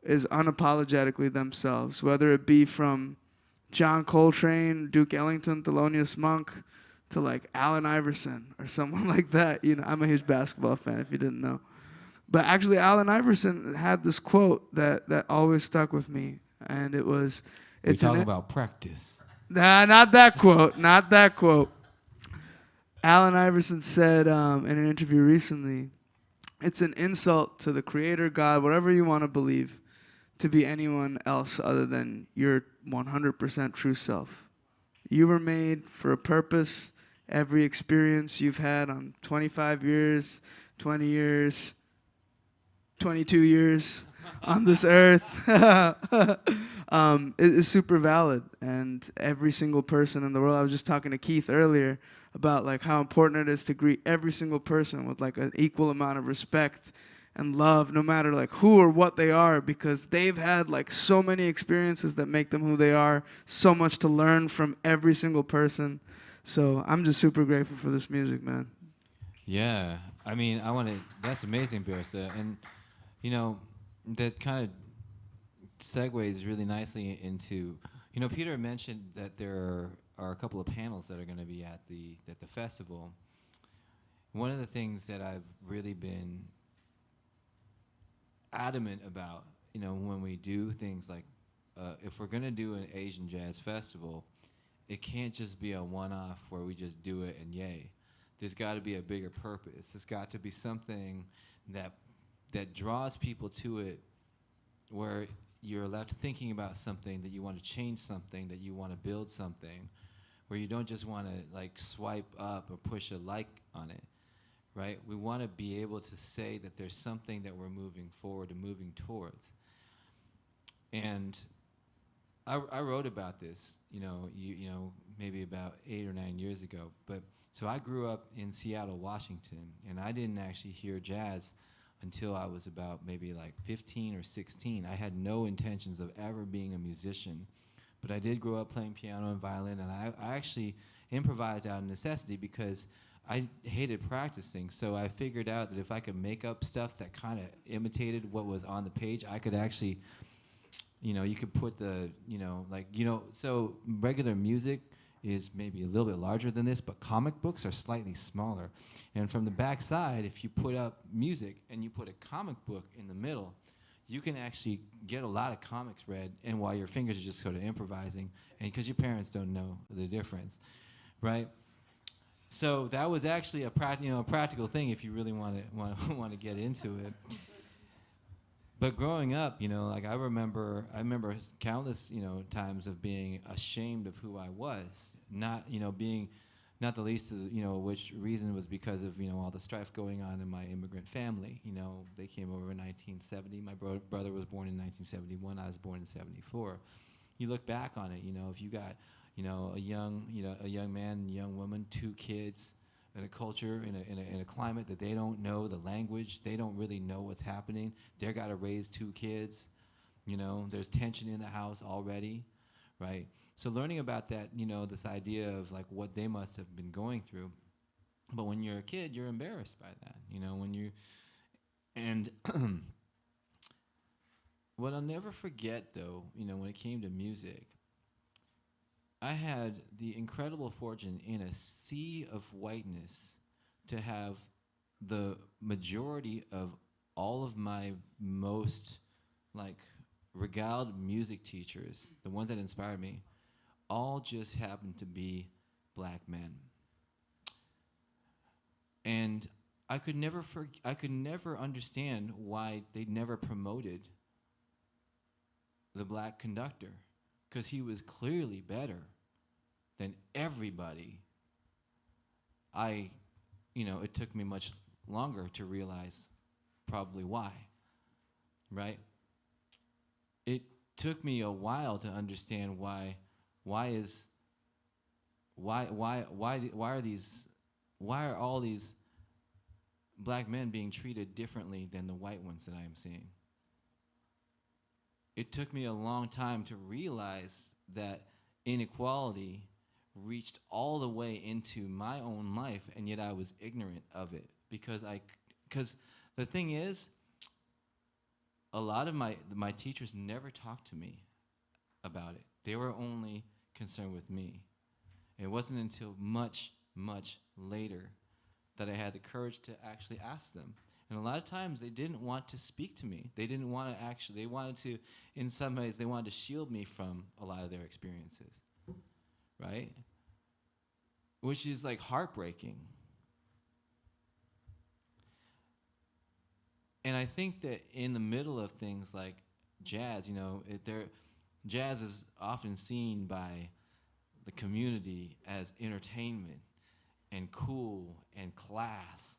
is unapologetically themselves, whether it be from John Coltrane, Duke Ellington, Thelonious Monk, to like Allen Iverson or someone like that. You know, I'm a huge basketball fan, if you didn't know. But actually, Allen Iverson had this quote that always stuck with me, and it was... We're talking about practice. Nah, not that quote. Not that quote. Allen Iverson said in an interview recently, it's an insult to the creator, God, whatever you want to believe, to be anyone else other than your 100% true self. You were made for a purpose. Every experience you've had on 25 years, 20 years, 22 years on this earth is super valid. And every single person in the world, I was just talking to Keith earlier about like how important it is to greet every single person with like an equal amount of respect and love, no matter like who or what they are, because they've had like so many experiences that make them who they are, so much to learn from every single person. So I'm just super grateful for this music, man. Yeah, I mean, that's amazing, Birsa, and you know, that kind of segues really nicely into, Peter mentioned that there are a couple of panels that are going to be at the festival. One of the things that I've really been adamant about, when we do things like, if we're going to do an Asian Jazz Festival, it can't just be a one-off where we just do it and yay. There's got to be a bigger purpose. There's got to be something that draws people to it, where you're left thinking about something, that you want to change something, that you want to build something, where you don't just want to like swipe up or push a like on it, right? We want to be able to say that there's something that we're moving forward and moving towards. And I wrote about this, maybe about 8 or 9 years ago. But so I grew up in Seattle, Washington, and I didn't actually hear jazz until I was about maybe like 15 or 16. I had no intentions of ever being a musician, but I did grow up playing piano and violin, and I actually improvised out of necessity because I hated practicing. So I figured out that if I could make up stuff that kind of imitated what was on the page, I could actually, you could put the, so regular music is maybe a little bit larger than this, but comic books are slightly smaller. And from the back side, if you put up music and you put a comic book in the middle, you can actually get a lot of comics read, and while your fingers are just sort of improvising, and because your parents don't know the difference, right? So that was actually a practical thing if you really want to get into it. But growing up, like I remember countless, times of being ashamed of who I was, not the least of, which reason was because of, all the strife going on in my immigrant family. They came over in 1970. My brother was born in 1971. I was born in 74. You look back on it, if you got, a young man and young woman, 2 kids, in a culture, in a climate that they don't know the language, they don't really know what's happening. They're got to raise 2 kids. There's tension in the house already, right? So learning about that, this idea of like what they must have been going through. But when you're a kid, you're embarrassed by that, and what I'll never forget though, when it came to music, I had the incredible fortune in a sea of whiteness to have the majority of all of my most regaled music teachers, the ones that inspired me, all just happened to be black men. And I could never understand why they never promoted the black conductor, because he was clearly better than everybody. It took me much longer to realize probably why, right? It took me a while to understand why are all these black men being treated differently than the white ones that I am seeing. It took me a long time to realize that inequality reached all the way into my own life, and yet I was ignorant of it because the thing is, a lot of my teachers never talked to me about it. They were only concerned with me. It wasn't until much, much later that I had the courage to actually ask them. And a lot of times they didn't want to speak to me. They didn't want to they wanted to, in some ways, they wanted to shield me from a lot of their experiences, right? Which is heartbreaking. And I think that in the middle of things like jazz, jazz is often seen by the community as entertainment and cool and class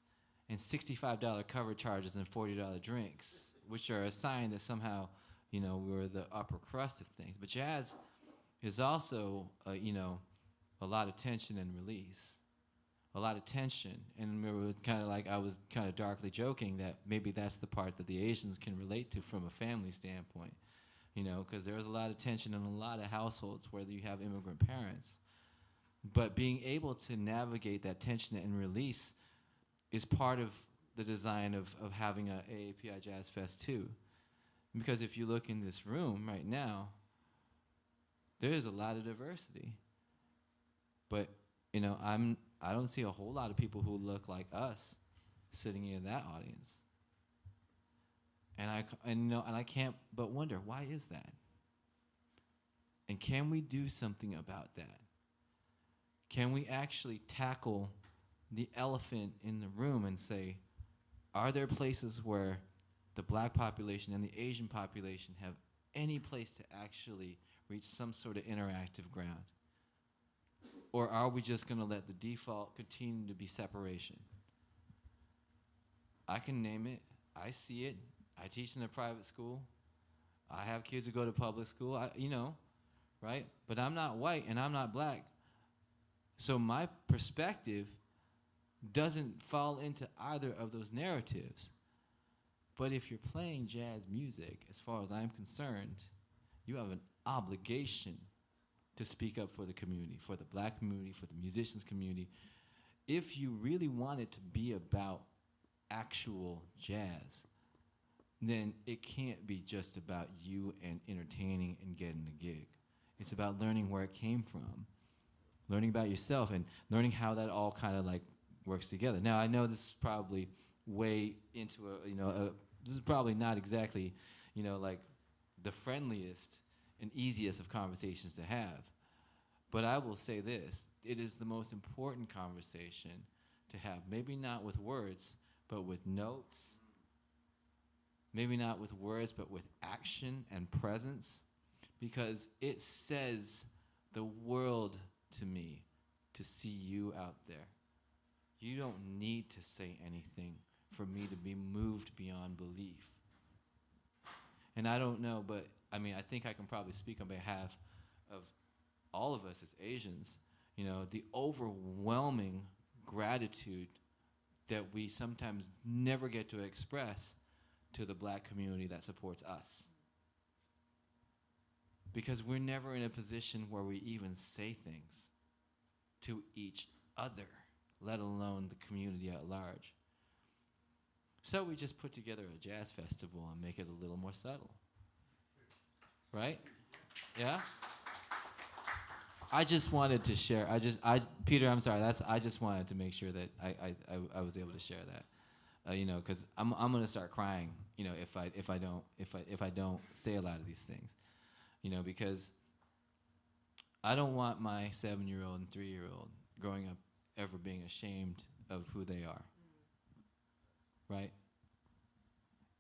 and $65 cover charges and $40 drinks, which are a sign that somehow, we're the upper crust of things. But jazz is also, a lot of tension and release, a lot of tension. And it was I was kind of darkly joking that maybe that's the part that the Asians can relate to from a family standpoint, because there was a lot of tension in a lot of households where you have immigrant parents. But being able to navigate that tension and release is part of the design of having a AAPI Jazz Fest too. Because if you look in this room right now, there is a lot of diversity. But, you know, I don't see a whole lot of people who look like us sitting in that audience. And I can't but wonder, why is that? And can we do something about that? Can we actually tackle the elephant in the room and say, are there places where the black population and the Asian population have any place to actually reach some sort of interactive ground? Or are we just going to let the default continue to be separation? I can name it. I see it. I teach in a private school. I have kids who go to public school, right? But I'm not white and I'm not black. So my perspective doesn't fall into either of those narratives. But if you're playing jazz music, as far as I'm concerned, you have an obligation to speak up for the community, for the black community, for the musicians community. If you really want it to be about actual jazz, then it can't be just about you and entertaining and getting a gig. It's about learning where it came from, learning about yourself, and learning how that all kind of like works together. Now, I know this is probably way into this is probably not exactly, like the friendliest and easiest of conversations to have. But I will say this, it is the most important conversation to have. Maybe not with words, but with notes. Maybe not with words, but with action and presence. Because it says the world to me to see you out there. You don't need to say anything for me to be moved beyond belief. And I don't know, but I think I can probably speak on behalf of all of us as Asians, the overwhelming gratitude that we sometimes never get to express to the black community that supports us. Because we're never in a position where we even say things to each other, let alone the community at large. So we just put together a jazz festival and make it a little more subtle. Right? Yeah? I just wanted to share. Peter, I'm sorry. I just wanted to make sure that I was able to share that. Because I'm gonna start crying. If I don't say a lot of these things. Because I don't want my 7-year-old and 3-year-old growing up ever being ashamed of who they are. Right?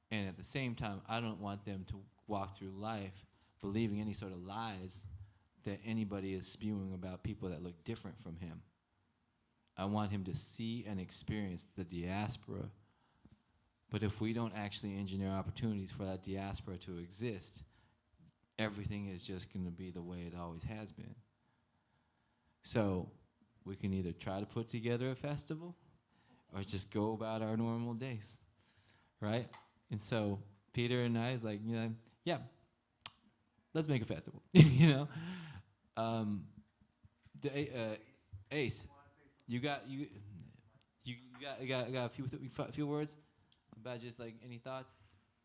And at the same time, I don't want them to walk through life believing any sort of lies that anybody is spewing about people that look different from him. I want him to see and experience the diaspora. But if we don't actually engineer opportunities for that diaspora to exist, everything is just going to be the way it always has been. So we can either try to put together a festival or just go about our normal days, right? And so Peter and I is like, yeah, let's make a festival, Ace, you got a few words about just like any thoughts?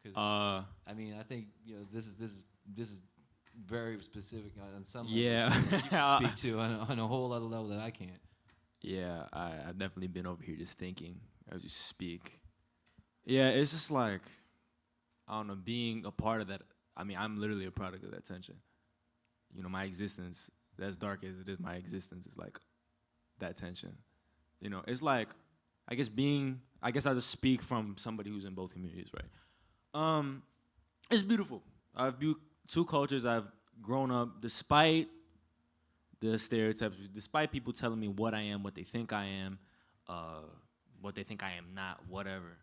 Because I think this is very specific on some levels. Yeah. You can speak to on a whole other level that I can't. Yeah, I've definitely been over here just thinking as you speak. Yeah, it's just like, I don't know, being a part of that. I'm literally a product of that tension. My existence, as dark as it is, my existence is like that tension. It's like, I guess I'll just speak from somebody who's in both communities, right? It's beautiful. I've viewed two cultures. I've grown up despite the stereotypes, despite people telling me what I am, what they think I am, what they think I am not, whatever.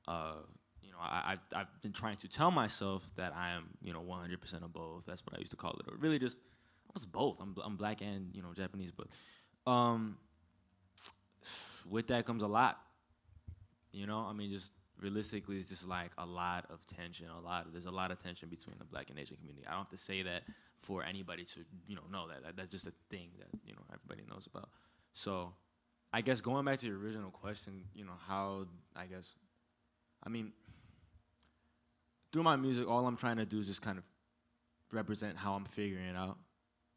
I've been trying to tell myself that I am, 100% of both. That's what I used to call it, or really just I was both. I'm black and Japanese, but with that comes a lot. Just realistically, it's just like a lot of tension. There's a lot of tension between the black and Asian community. I don't have to say that for anybody to know that. That's just a thing that everybody knows about. So, I guess going back to your original question, how through my music, all I'm trying to do is just kind of represent how I'm figuring it out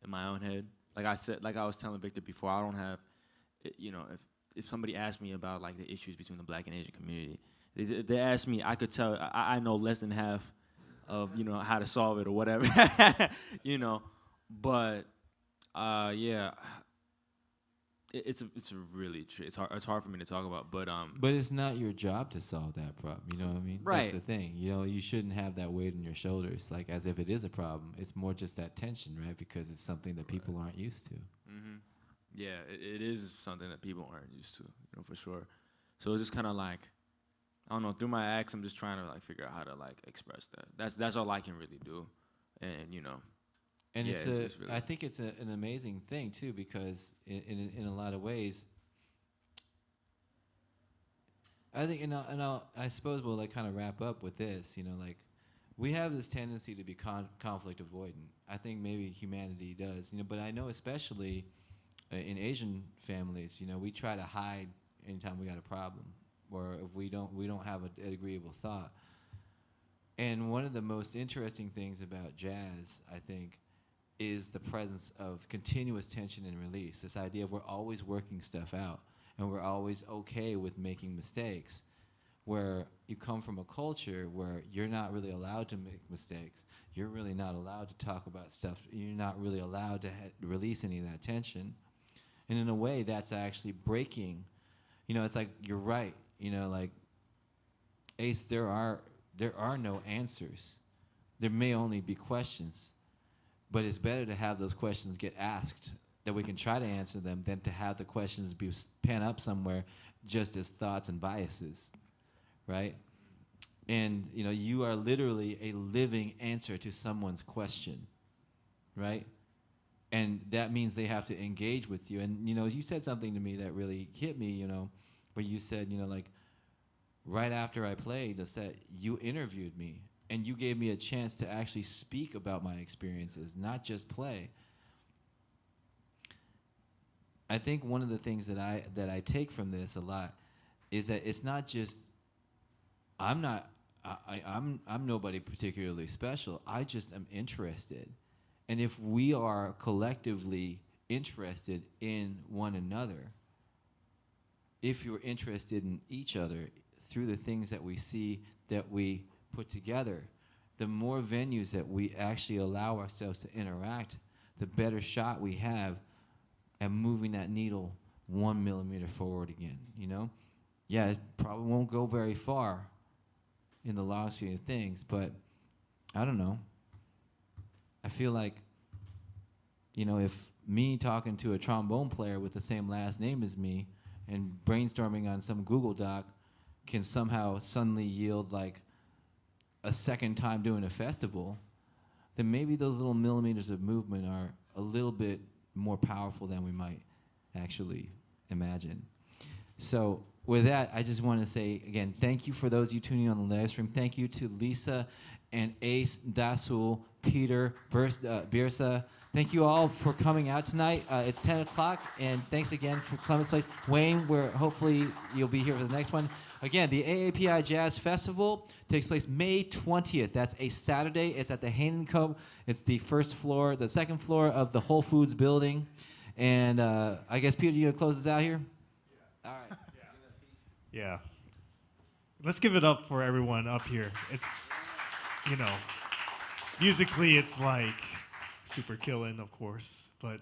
in my own head. Like I was telling Victor before, I don't have, you know, if somebody asked me about like the issues between the Black and Asian community, they asked me, I could tell I know less than half of, you know, how to solve it or whatever, you know, but yeah. It's hard for me to talk about, but it's not your job to solve that problem. You know what I mean? Right. That's the thing. You know, you shouldn't have that weight on your shoulders, like as if it is a problem. It's more just that tension, right? Because it's something that people aren't used to. Mm-hmm. Yeah, it is something that people aren't used to, you know, for sure. So it's just kind of like, I don't know. Through my acts, I'm just trying to like figure out how to like express that. That's all I can really do, and you know. And yeah, it's really I think it's an amazing thing too, because in a lot of ways, I think, I suppose we'll like kind of wrap up with this. You know, like we have this tendency to be conflict avoidant. I think maybe humanity does. You know, but I know especially in Asian families, you know, we try to hide anytime we got a problem, or if we don't have an agreeable thought. And one of the most interesting things about jazz, I think, is the presence of continuous tension and release. This idea of we're always working stuff out, and we're always okay with making mistakes, where you come from a culture where you're not really allowed to make mistakes. You're really not allowed to talk about stuff. You're not really allowed to release any of that tension. And in a way, that's actually breaking. You know, it's like, you're right. You know, like, Ace, there are no answers. There may only be questions. But it's better to have those questions get asked, that we can try to answer them, than to have the questions be penned up somewhere just as thoughts and biases, right? And, you know, you are literally a living answer to someone's question, right? And that means they have to engage with you. And, you know, you said something to me that really hit me, you know, where you said, you know, like, right after I played the set, you interviewed me. And you gave me a chance to actually speak about my experiences, not just play. I think one of the things that I take from this a lot is that it's not just I'm nobody particularly special. I just am interested. And if we are collectively interested in one another, if you're interested in each other through the things that we see, that we put together, the more venues that we actually allow ourselves to interact, the better shot we have at moving that needle 1 millimeter forward again, you know? Yeah, it probably won't go very far in the large scheme of things, but I don't know. I feel like, you know, if me talking to a trombone player with the same last name as me and brainstorming on some Google Doc can somehow suddenly yield like a second time doing a festival, then maybe those little millimeters of movement are a little bit more powerful than we might actually imagine. So with that, I just want to say, again, thank you for those of you tuning on the live stream. Thank you to Lisa and Ace, Daseul, Peter, Birsa. Thank you all for coming out tonight. It's 10 o'clock, and thanks again for Clemens Place. Wayne, hopefully you'll be here for the next one. Again, the AAPI Jazz Festival takes place May 20th. That's a Saturday. It's at the Hahne Co. It's the second floor of the Whole Foods building. And I guess, Peter, you going to close us out here? Yeah. All right. Yeah. Let's give it up for everyone up here. It's, you know, musically it's like super killing, of course. But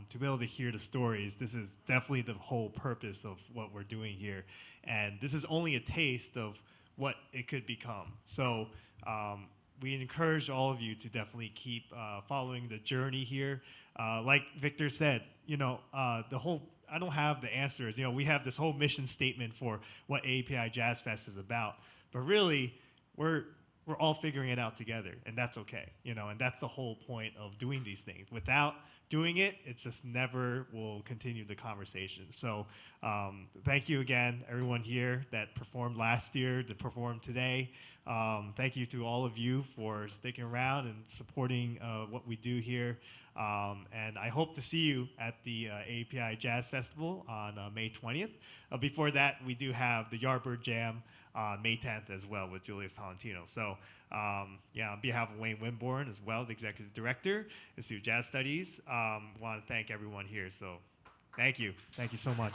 to be able to hear the stories, this is definitely the whole purpose of what we're doing here. And this is only a taste of what it could become. So we encourage all of you to definitely keep following the journey here. Like Victor said, you know, I don't have the answers. You know, we have this whole mission statement for what AAPI Jazz Fest is about. But really, we're all figuring it out together, and that's okay. You know, and that's the whole point of doing these things. Without doing it, it just never will continue the conversation. So thank you again, everyone here that performed last year, that performed today. Thank you to all of you for sticking around and supporting what we do here. And I hope to see you at the AAPI Jazz Festival on May 20th. Before that, we do have the Yardbird Jam on May 10th as well with Julius Tolentino. So Yeah, on behalf of Wayne Winborn as well, the executive director, Institute of Jazz Studies, want to thank everyone here. So thank you so much.